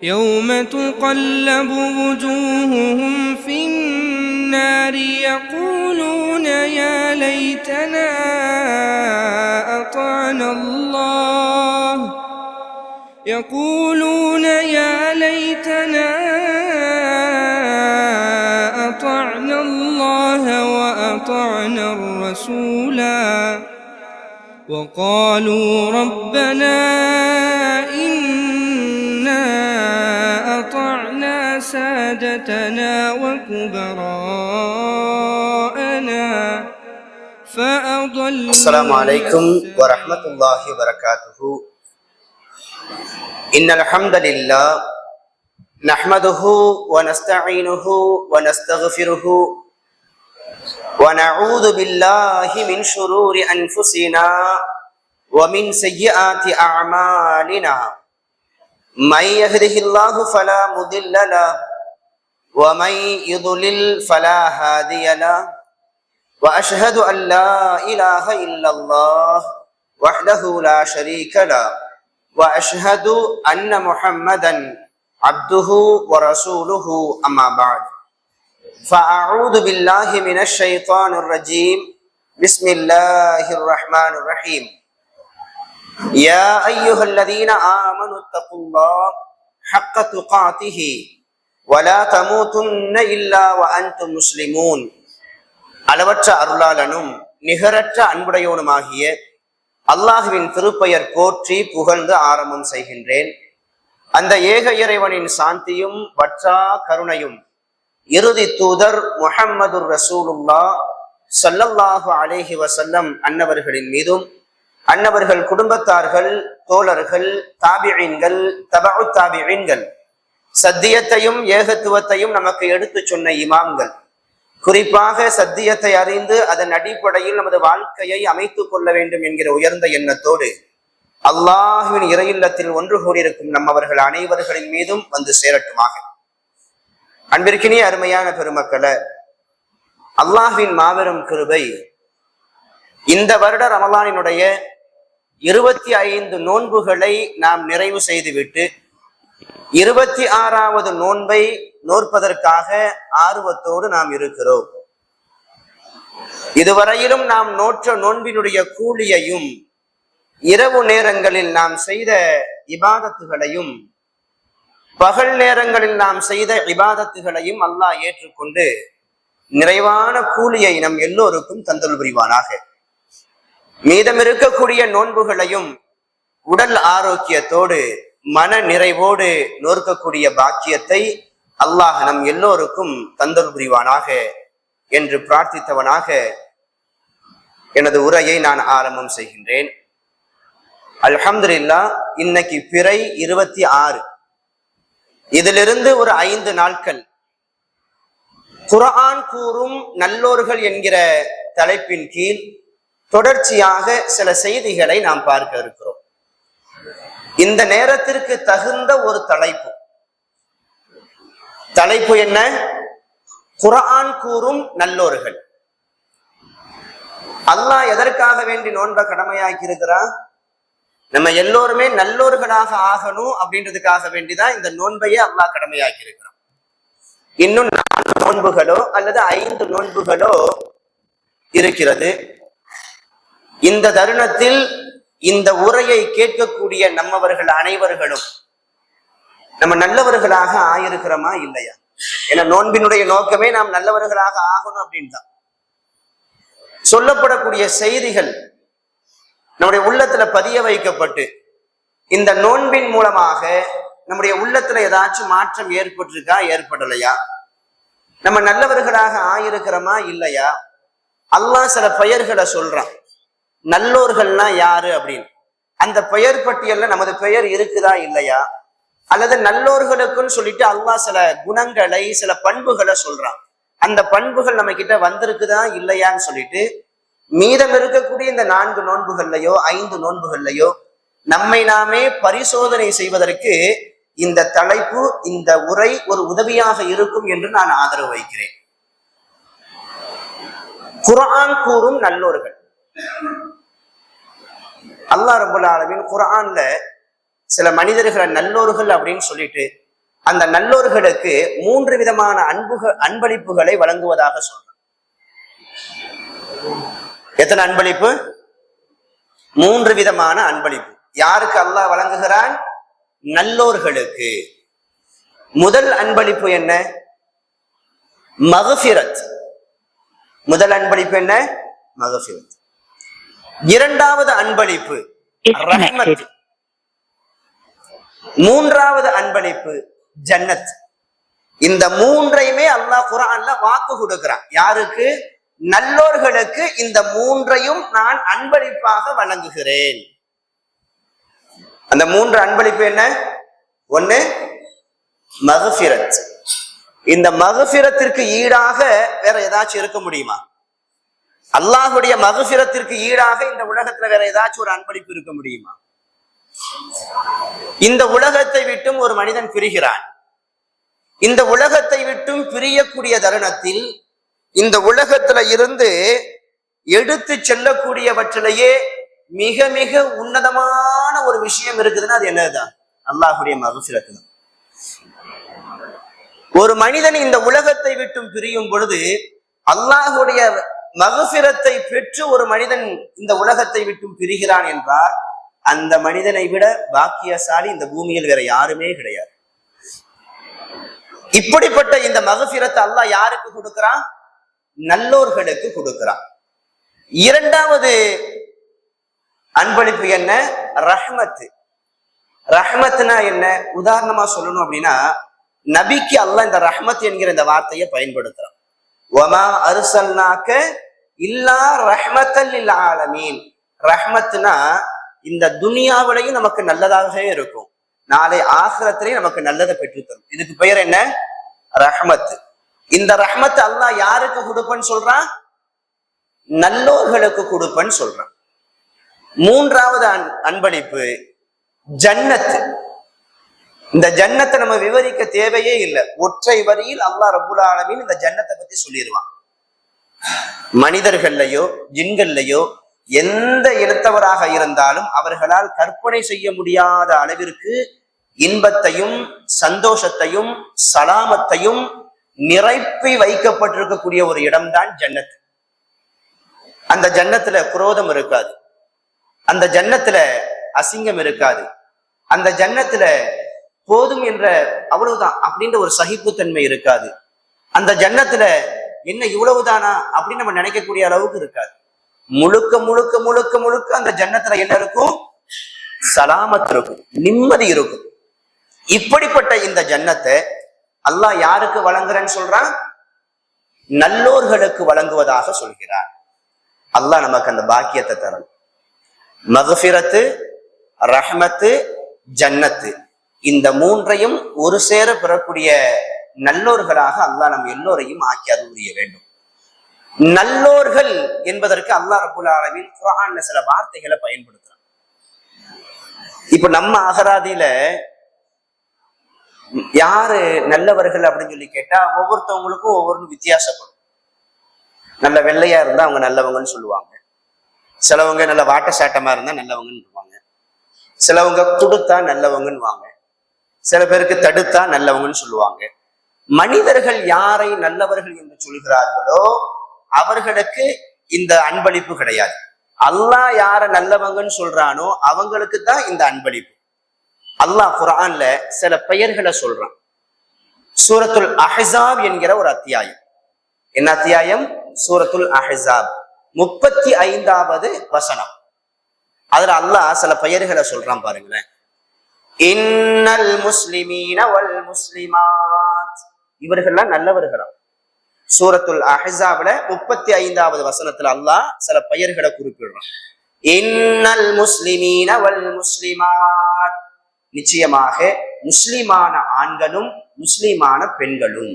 يوم تقلب وجوههم في النار يقولون يا ليتنا أطعنا الله وأطعنا الرسولا وقالوا ربنا إنا أطعنا سادتنا وكبراءنا فأضلوا. السلام عليكم ورحمة الله وبركاته. إن الحمد لله نحمده ونستعينه ونستغفره ونعوذ بالله من شرور أنفسنا ومن سيئات أعمالنا. من يهده الله فلا مضل له ومن يضلل فلا هادي له. وأشهد أن لا إله إلا الله وحده لا شريك له وأشهد أن محمدا عبده ورسوله. أما بعد، فأعوذ بالله من الشيطان الرجيم. بسم الله الرحمن الرحيم. يا أيها الذين آمنوا اتقوا الله حق تقاته ولا تموتن إلا وأنتم مسلمون. அளவற்ற அருளாளனும் நிகரற்ற அன்புடையவனுமாகிய அல்லாஹுவின் திருப்பெயர் போற்றி புகழ்ந்து ஆரம்பம் செய்கின்றேன். அந்த ஏக இறைவனின் சாந்தியும் வற்றா கருணையும் இறுதி தூதர் முஹம்மது ரசூலுல்லாஹ் ஸல்லல்லாஹு அலைஹி வஸல்லம் அன்னவர்களின் மீதும், அன்னவர்கள் குடும்பத்தார்கள், தோழர்கள், தாபிஈன்கள், தபஉ தாபிஈன்கள், சத்தியத்தையும் ஏகத்துவத்தையும் நமக்கு எடுத்து சொன்ன இமாம்கள், குறிப்பாக சத்தியத்தை அறிந்து அதன் அடிப்படையில் நமது வாழ்க்கையை அமைத்துக் கொள்ள வேண்டும் என்கிற உயர்ந்த எண்ணத்தோடு அல்லாஹுவின் இறையில்லத்தில் ஒன்று கூடியிருக்கும் நம்மவர்கள் அனைவர்களின் மீதும் வந்து சேரட்டுமாக. அன்பிற்கினிய அருமையான பெருமக்களே, அல்லாஹுவின் மாபெரும் கிருபை இந்த வருட ரமலானினுடைய 25 நோன்புகளை நாம் நிறைவு செய்துவிட்டு 26வது நோன்பை நோற்பதற்காக ஆர்வத்தோடு நாம் இருக்கிறோம். இதுவரையிலும் நாம் நோற்ற நோன்பினுடைய கூலியையும் இரவு நேரங்களில் நாம் செய்த இபாதத்துகளையும் பகல் நேரங்களில் நாம் செய்த இபாதத்துகளையும் அல்லாஹ் ஏற்றுக்கொண்டு நிறைவான கூலியை நம் எல்லோருக்கும் தந்தல் புரிவானாக. மீதம் இருக்கக்கூடிய நோன்புகளையும் உடல் ஆரோக்கியத்தோடு மன நிறைவோடு நோற்கக்கூடிய பாக்கியத்தை அல்லாஹ் நம் எல்லோருக்கும் தந்தல் புரிவானாக என்று பிரார்த்தித்தவனாக எனது உரையை நான் ஆரம்பம் செய்கின்றேன். அல்ஹம்துலில்லாஹ், இன்னைக்கு பிறை 26. இதிலிருந்து ஒரு 5 நாட்கள் குர்ஆன் கூறும் நல்லோர்கள் என்கிற தலைப்பின் கீழ் தொடர்ச்சியாக சில செய்திகளை நாம் பார்க்க இருக்கிறோம். இந்த நேரத்திற்கு தகுந்த ஒரு தலைப்பு என்ன? குர்ஆன் கூறும் நல்லோர்கள். அல்லாஹ் எதற்காக வேண்டி நோன்பை கடமையாக்கி இருக்கிறான்? நம்ம எல்லோருமே நல்லோர்களாக ஆகணும் அப்படின்றதுக்காக வேண்டிதான் இந்த நோன்பையே அல்லாஹ் கடமையாக்கி இருக்கிறான். இன்னும் 4 நோன்புகளோ அல்லது 5 நோன்புகளோ இருக்கிறது. இந்த தருணத்தில் இந்த உரையை கேட்கக்கூடிய நம்மவர்கள் அனைவர்களும் நம்ம நல்லவர்களாக ஆயிருக்கிறோமா இல்லையா? ஏன்னா நோன்பினுடைய நோக்கமே நாம் நல்லவர்களாக ஆகணும் அப்படின்னு தான். சொல்லப்படக்கூடிய செய்திகள் நம்முடைய உள்ளத்துல பதிய வைக்கப்பட்டு இந்த நோன்பின் மூலமாக நம்முடைய உள்ளத்துல ஏதாச்சும் மாற்றம் ஏற்பட்டிருக்கா, ஏற்படலையா? நம்ம நல்லவர்களாக ஆயிருக்கிறோமா இல்லையா? அல்லாஹ் சில பெயர்களை சொல்றான். நல்லோர்கள்னா யாரு அப்படின்னு. அந்த பெயர் பட்டியல்ல நமது பெயர் இருக்குதா இல்லையா? அல்லது நல்லோர்களுக்குன்னு சொல்லிட்டு அல்லாஹ் சில குணங்களை, சில பண்புகளை சொல்றான். அந்த பண்புகள் நம்ம கிட்ட வந்திருக்குதா இல்லையான்னு சொல்லிட்டு மீதம் இருக்கக்கூடிய இந்த 4 நோன்புகள்லையோ 5 நோன்புகள்லையோ நம்மை நாமே பரிசோதனை செய்வதற்கு இந்த தலைப்பு, இந்த உரை ஒரு உதவியாக இருக்கும் என்று நான் ஆதரவு வைக்கிறேன். குர்ஆன் கூறும் நல்லோர்கள். அல்லாஹ் ரப்பல் ஆலமீன் குர்ஆன்ல சில மனிதர்களை நல்லோர்கள் அப்படின்னு சொல்லிட்டு அந்த நல்லோர்களுக்கு 3 விதமான அன்பளிப்புகளை வழங்குவதாக சொல்றான். எத்தனை அன்பளிப்பு? 3 விதமான அன்பளிப்பு. யாருக்கு அல்லாஹ் வழங்குகிறான்? நல்லோர்களுக்கு. முதல் அன்பளிப்பு என்ன? மக்ஃபிரத். முதல் அன்பளிப்பு என்ன? மக்ஃபிரத். இரண்டாவது அன்பளிப்பு ரஹ்மத். மூன்றாவது அன்பளிப்பு ஜன்னத். இந்த 3ஐயுமே அல்லாஹ் குர்ஆன்ல வாக்கு கொடுக்கிறான். யாருக்கு? நல்லோர்களுக்கு இந்த 3ஐயும் நான் அன்பளிப்பாக வழங்குகிறேன். அந்த 3 அன்பளிப்பு என்ன? ஒண்ணு மக்ஃபிரத். இந்த மக்ஃபிரத்திற்கு ஈடாக வேற ஏதாச்சும் இருக்க முடியுமா? அல்லாஹ்வுடைய மக்ஃபிரத்திற்கு ஈடாக இந்த உலகத்துல வேற ஏதாச்சும் ஒரு அன்பளிப்பு இருக்க முடியுமா? இந்த உலகத்தை விட்டும் ஒரு மனிதன் பிரிகிறான். இந்த உலகத்தை விட்டும் பிரியக்கூடிய தருணத்தில் இந்த உலகத்துல இருந்து எடுத்து செல்லக்கூடியவற்றிலேயே மிக மிக உன்னதமான ஒரு விஷயம் இருக்குதுன்னா அது என்னதுதான்? அல்லாஹ்வுடைய மக்ஃபிரத் தான். ஒரு மனிதன் இந்த உலகத்தை விட்டும் பிரியும் பொழுது அல்லாஹ்வுடைய மக்ஃபிரத்தை பெற்று ஒரு மனிதன் இந்த உலகத்தை விட்டும் பிரிகிறான் என்றால் அந்த மனிதனை விட பாக்கியசாலி இந்த பூமியில் வேற யாருமே கிடையாது. இப்படிப்பட்ட இந்த மக்ஃபிரத்தை அல்லாஹ் யாருக்கு கொடுக்கிறான்? நல்லோர்களுக்கு கொடுக்கிறான். இரண்டாவது அன்பளிப்பு என்ன? ரஹ்மத். ரஹ்மத்னா என்ன? உதாரணமா சொல்லணும் அப்படின்னா, நபிக்கு அல்லாஹ் இந்த ரஹ்மத் என்கிற இந்த வார்த்தையை பயன்படுத்துறான். வமா அர்சல்னாக இல்லா ரஹ்மத்தல் லில் ஆலமீன். ரஹ்மத்னா இந்த துனியாவிலையும் நமக்கு நல்லதாகவே இருக்கும், நாளை ஆகிரத்திலையும் நமக்கு நல்லதை பெற்றுத்தரும். இதுக்கு பெயர் என்ன? ரஹ்மத். இந்த ரஹ்மத் அல்லாஹ் யாருக்கு கொடுப்பன்னு சொல்றான்? நல்லோர்களுக்கு கொடுப்பன்னு சொல்றான். மூன்றாவது அன்பளிப்பு ஜன்னத். இந்த ஜன்னத்தை நம்ம விவரிக்க தேவையே இல்லை. ஒற்றை வரியில் அல்லாஹ் ரப்புல் ஆலமீன் இந்த ஜன்னத்தை பத்தி சொல்லிடுவான். மனிதர்கள்லையோ ஜின்கள்லையோ எந்த இனத்தவராக இருந்தாலும் அவர்களால் கற்பனை செய்ய முடியாத அளவிற்கு இன்பத்தையும் சந்தோஷத்தையும் சலாமத்தையும் நிரப்பி வைக்கப்பட்டிருக்கக்கூடிய ஒரு இடம்தான் ஜன்னத். அந்த ஜன்னத்துல குரோதம் இருக்காது, அந்த ஜன்னத்துல அசிங்கம் இருக்காது, அந்த ஜன்னத்துல போதும் என்ற அவ்வளவுதான் அப்படின்ற ஒரு சகிப்புத்தன்மை இருக்காது, அந்த ஜன்னத்துல என்ன இவ்வளவுதானா அப்படின்னு நம்ம நினைக்கக்கூடிய அளவுக்கு இருக்காது. முழுக்க முழுக்க முழுக்க முழுக்க அந்த ஜன்னத்துல என்ன இருக்கும்? சலாமத் இருக்கும், நிம்மதி இருக்கும். இப்படிப்பட்ட இந்த ஜன்னத்தை அல்லாஹ் யாருக்கு வழங்குறேன்னு சொல்றான்? நல்லோர்களுக்கு வழங்குவதாக சொல்கிறார். அல்லாஹ் நமக்கு அந்த பாக்கியத்தை தரணும். மக்ஃபிரத்து, ரஹ்மத்து, ஜன்னத்து, இந்த 3ஐயும் ஒரு சேர பெறக்கூடிய நல்லோர்களாக அல்லாஹ் நம் எல்லோரையும் ஆக்கி அருள் வேண்டும். நல்லோர்கள் என்பதற்கு அல்லாஹ் ரப்புல் ஆலமீன் குர்ஆன்ல சில வார்த்தைகளை பயன்படுத்துறான். இப்ப நம்ம அகராதியில யாரு நல்லவர்கள் அப்படின்னு சொல்லி கேட்டா ஒவ்வொருத்தவங்களுக்கும் ஒவ்வொரு வித்தியாசப்படும். நல்ல வெள்ளையா இருந்தா அவங்க நல்லவங்கன்னு சொல்லுவாங்க, சிலவங்க நல்ல வாட்ட சாட்டமா இருந்தா நல்லவங்கன்னு சொல்லுவாங்க, சிலவங்க துடுத்தா நல்லவங்கன்னு வாங்க, சில பேருக்கு தடுத்தா நல்லவங்கன்னு சொல்லுவாங்க. மனிதர்கள் யாரை நல்லவர்கள் என்று சொல்கிறார்களோ அவர்களுக்கு இந்த அன்பளிப்பு கிடையாது. அல்லாஹ் யார நல்லவங்கன்னு சொல்றானோ அவங்களுக்கு தான் இந்த அன்பளிப்பு. அல்லாஹ் குர்ஆன்ல சில பெயர்களை சொல்றான். சூரத்துல் அஹ்ஸாப் என்கிற ஒரு அத்தியாயம். என்ன அத்தியாயம்? சூரத்துல் அஹ்ஸாப் 35வது வசனம். அதுல அல்லாஹ் சில பெயர்களை சொல்றான் பாருங்களேன். இன்னல் முஸ்லிமீன வல் முஸ்லிமாத், இவர்கள்லாம் நல்லவர்களாம். சூரத்துல் அஹ்ஸாப்ல 35வது வசனத்துல அல்லாஹ் சில பெயர்களை குறிப்பிடுறான். இன்னல் முஸ்லிமீன வல் முஸ்லிமாத், நிச்சயமாக முஸ்லிமான ஆண்களும் முஸ்லிமான பெண்களும்,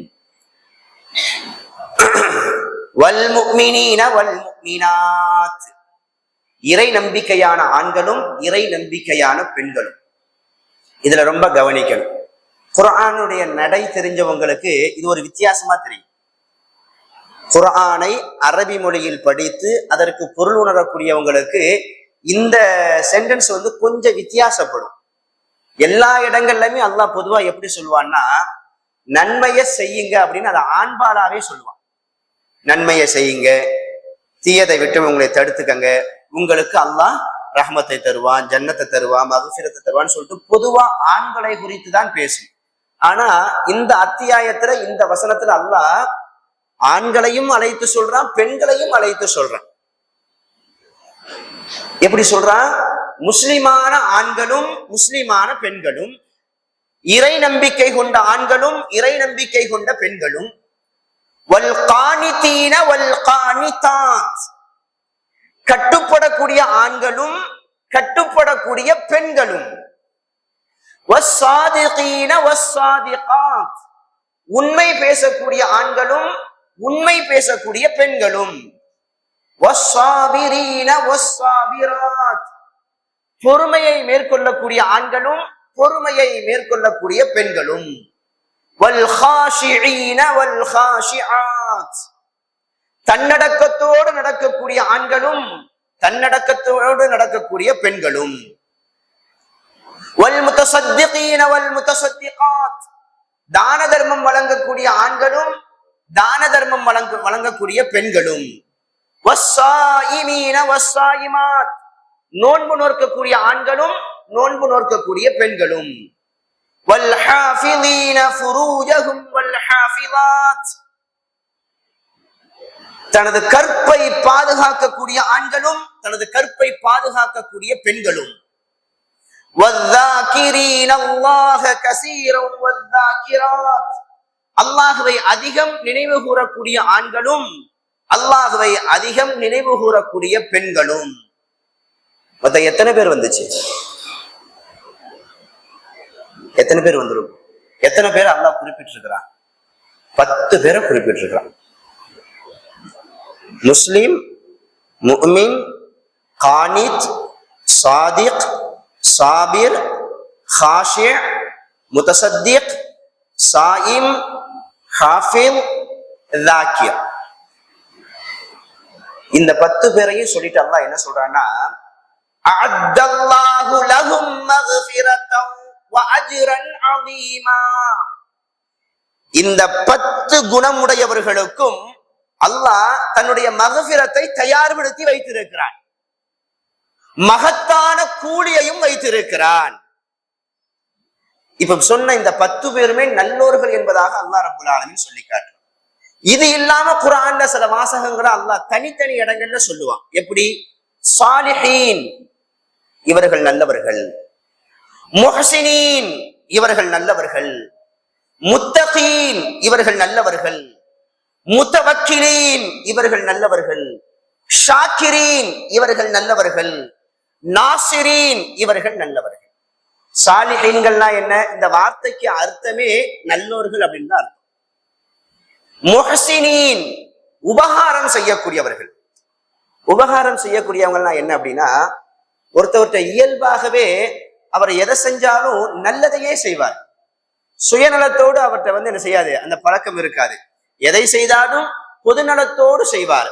வல் முஃமினீன வல் முஃமினாத், இறை நம்பிக்கையான ஆண்களும் இறை நம்பிக்கையான பெண்களும். இதுல ரொம்ப கவனிக்கணும். குர்ஆனுடைய நடை தெரிஞ்சவங்களுக்கு இது ஒரு வித்தியாசமா தெரியும். குர்ஆனை அரபி மொழியில் படித்து அதற்கு பொருள் உணரக்கூடியவங்களுக்கு இந்த சென்டென்ஸ் கொஞ்சம் வித்தியாசப்படும். எல்லா இடங்கள்லயுமே அல்லாஹ் பொதுவா எப்படி சொல்லுவான்னா, நன்மையை செய்யுங்க அப்படின்னு அதை ஆண்பாலாவே சொல்லுவான். நன்மையை செய்யுங்க, தீயதை விட்டு உங்களை தடுத்துக்கங்க, உங்களுக்கு அல்லாஹ் ரஹ்மத்தை தருவான், ஜன்னத்தை தருவான், மக்ஃபிரத்தை தருவான்னு சொல்லிட்டு பொதுவா ஆண்களை குறித்து தான் பேசும். ஆனா இந்த அத்தியாயத்துல, இந்த வசனத்துல அல்லாஹ் ஆண்களையும் அழைத்து சொல்றான், பெண்களையும் அழைத்து சொல்றான். எப்படி சொல்றான்? முஸ்லிமான ஆண்களும் முஸ்லிமான பெண்களும், இறை நம்பிக்கை கொண்ட ஆண்களும் இறை நம்பிக்கை கொண்ட பெண்களும், வல் கானிதீன வல் கானிதாத், கட்டுப்படக்கூடிய ஆண்களும் கட்டுப்படக்கூடிய பெண்களும், வஸ்ஸாதிகீன வஸ்ஸாதிகாத், உண்மை பேசக்கூடிய ஆண்களும் உண்மை பேசக்கூடிய பெண்களும், வஸ்ஸாபிரீன வஸ்ஸாபிராத், பொறுமையை மேற்கொள்ளக்கூடிய ஆண்களும் பொறுமையை மேற்கொள்ளக்கூடிய பெண்களும், வல் காஷிஈன வல் காஷிஆத், தன்னடக்கத்தோடு நடக்கக்கூடிய ஆண்களும் தன்னடக்கத்தோடு நடக்கக்கூடிய பெண்களும், வல் முத்தசத்திகீன வல் முத்தசத்திகாத், தான தர்மம் வழங்கக்கூடிய ஆண்களும் தான தர்மம் வழங்கக்கூடிய பெண்களும், வஸ்ஸாயிமீன வஸ்ஸாயிமாத், நோன்பு நோக்கக்கூடிய ஆண்களும் நோன்பு நோக்கக்கூடிய பெண்களும், வல் ஹாஃபிதீன ஃபுரூஜஹும் வல் ஹாஃபிதாத், தனது கற்பை பாதுகாக்கக்கூடிய ஆண்களும் தனது கற்பை பாதுகாக்கக்கூடிய பெண்களும், வஸ்ஸாகிரீன அல்லாஹ கஸீரன் வஸ்ஸாகிராத், அல்லாஹ்வை அதிகம் நினைவு கூறக்கூடிய ஆண்களும் அல்லாஹ்வை அதிகம் நினைவு கூறக்கூடிய பெண்களும். மொத்தம் எத்தனை பேர் வந்துச்சு? எத்தனை பேர் வந்துடும்? எத்தனை பேர் அல்லாஹ் குறிப்பிட்டிருக்கிறான்? 10 பேரை குறிப்பிட்டிருக்கிறான். முஸ்லிம், முஃமின், கானித், சாதிக், சாபிர், காஷி, முத்தசத்திக், சாயிம், ஹாஃபில், தாக்கிர். இந்த 10 பேரையும் சொல்லிட்டு அல்லாஹ் என்ன சொல்றான்னா, அஅத்தல்லாஹு லஹும் மக்ஃபிரத்தன் வ அஜ்ரன் அதீமா, இந்த 10 குணமுடையவர்களுக்கும் அல்லாஹ் தன்னுடைய மக்ஃபிரத்தை தயார்படுத்தி வைத்திருக்கிறான், மகத்தான கூலியையும் வைத்திருக்கிறான். இப்ப சொன்ன இந்த 10 பேருமே நல்லோர்கள் என்பதாக அல்லாஹ் ரப்பல் ஆலமீன் சொல்லி காட்டுறான். இது இல்லாம குர்ஆன்ல சில வாசகங்களை அல்லாஹ் தனித்தனி இடங்கள்ல சொல்லுவான். எப்படி? சாலிஹீன், இவர்கள் நல்லவர்கள், முஹ்சினீன், இவர்கள் நல்லவர்கள், முத்தகீன், இவர்கள் நல்லவர்கள், முத்தவக்கிலீன், இவர்கள் நல்லவர்கள், ஷாக்கிரீன், இவர்கள் நல்லவர்கள், நாசிரீன், இவர்கள் நல்லவர்கள். சாலிஹீன்கள்னா என்ன? இந்த வார்த்தைக்கு அர்த்தமே நல்லோர்கள் அப்படின்னு தான் அர்த்தம். முஹ்சினீன், உபகாரம் செய்யக்கூடியவர்கள். உபகாரம் செய்யக்கூடியவங்கள்னா என்ன அப்படின்னா, ஒருத்தவர்கிட்ட இயல்பாகவே அவர் எதை செஞ்சாலும் நல்லதையே செய்வார். சுயநலத்தோடு அவர்கிட்ட என்ன செய்யாது, அந்த பழக்கம் இருக்காது. எதை செய்தாலும் பொதுநலத்தோடு செய்வார்.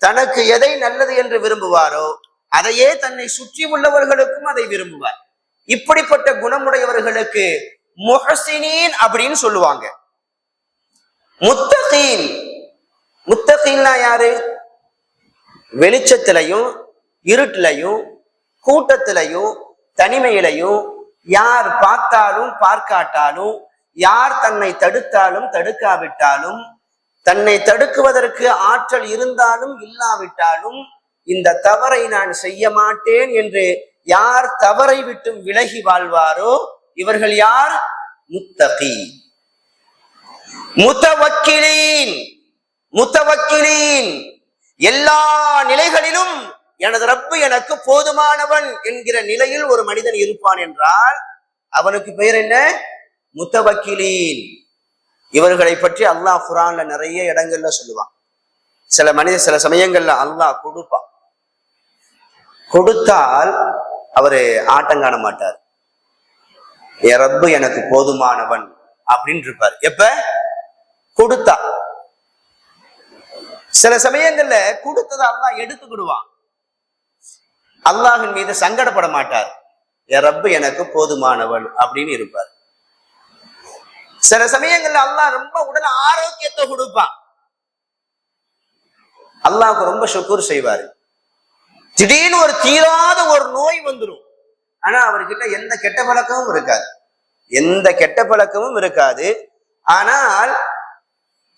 தனக்கு எதை நல்லது என்று விரும்புவாரோ அதையே தன்னை சுற்றி உள்ளவர்களுக்கும் அதை விரும்புவார். இப்படிப்பட்ட குணமுடையவர்களுக்கு முஹ்சினீன் அப்படின்னு சொல்லுவாங்க. முத்தகீன், முத்தகீன்னா யாரு? வெளிச்சத்திலையும் இருட்டிலையும் கூட்டத்திலையும் தனிமையிலையும் யார் பார்த்தாலும் பார்க்காட்டாலும், யார் தன்னை தடுத்தாலும் தடுக்காவிட்டாலும், தன்னை தடுக்குவதற்கு ஆற்றல் இருந்தாலும் இல்லாவிட்டாலும், இந்த தவறை நான் செய்ய மாட்டேன் என்று யார் தவறை விட்டும் விலகி வாழ்வாரோ இவர்கள் யார்? முத்தகீ. முத்தவக்கிலீன், முத்தவக்கிலீன், எல்லா நிலைகளிலும் எனது ரப்பு எனக்கு போதுமானவன் என்கிற நிலையில் ஒரு மனிதன் இருப்பான் என்றால் அவனுக்கு பெயர் என்ன? முத்தவக்கிலீன். இவர்களை பற்றி அல்லாஹ் குர்ஆன்ல நிறைய இடங்கள்ல சொல்லுவான். சில சமயங்கள்ல அல்லாஹ் கொடுப்பான். கொடுத்தால் அவரு ஆட்டம் காண மாட்டார். என் ரப்பு எனக்கு போதுமானவன் அப்படின்னு இருப்பார். எப்ப? கொடுத்தா. சில சமயங்கள்ல கொடுத்ததை அல்லாஹ் எடுத்துக்கிடுவான். அல்லாஹின் மீது சங்கடப்பட மாட்டார். என் ரப்பு எனக்கு போதுமானவன் அப்படின்னு இருப்பார். சில சமயங்கள்ல அல்லாஹ் ரொம்ப உடல் ஆரோக்கியத்தை கொடுப்பான், அல்லாஹ்வுக்கு ரொம்ப ஷுக்ர் செய்வாரு. திடீர்னு ஒரு தீராத ஒரு நோய் வந்துடும், ஆனா அவர்கிட்ட எந்த கெட்ட பழக்கமும் இருக்காது, எந்த கெட்ட பழக்கமும் இருக்காது. ஆனால்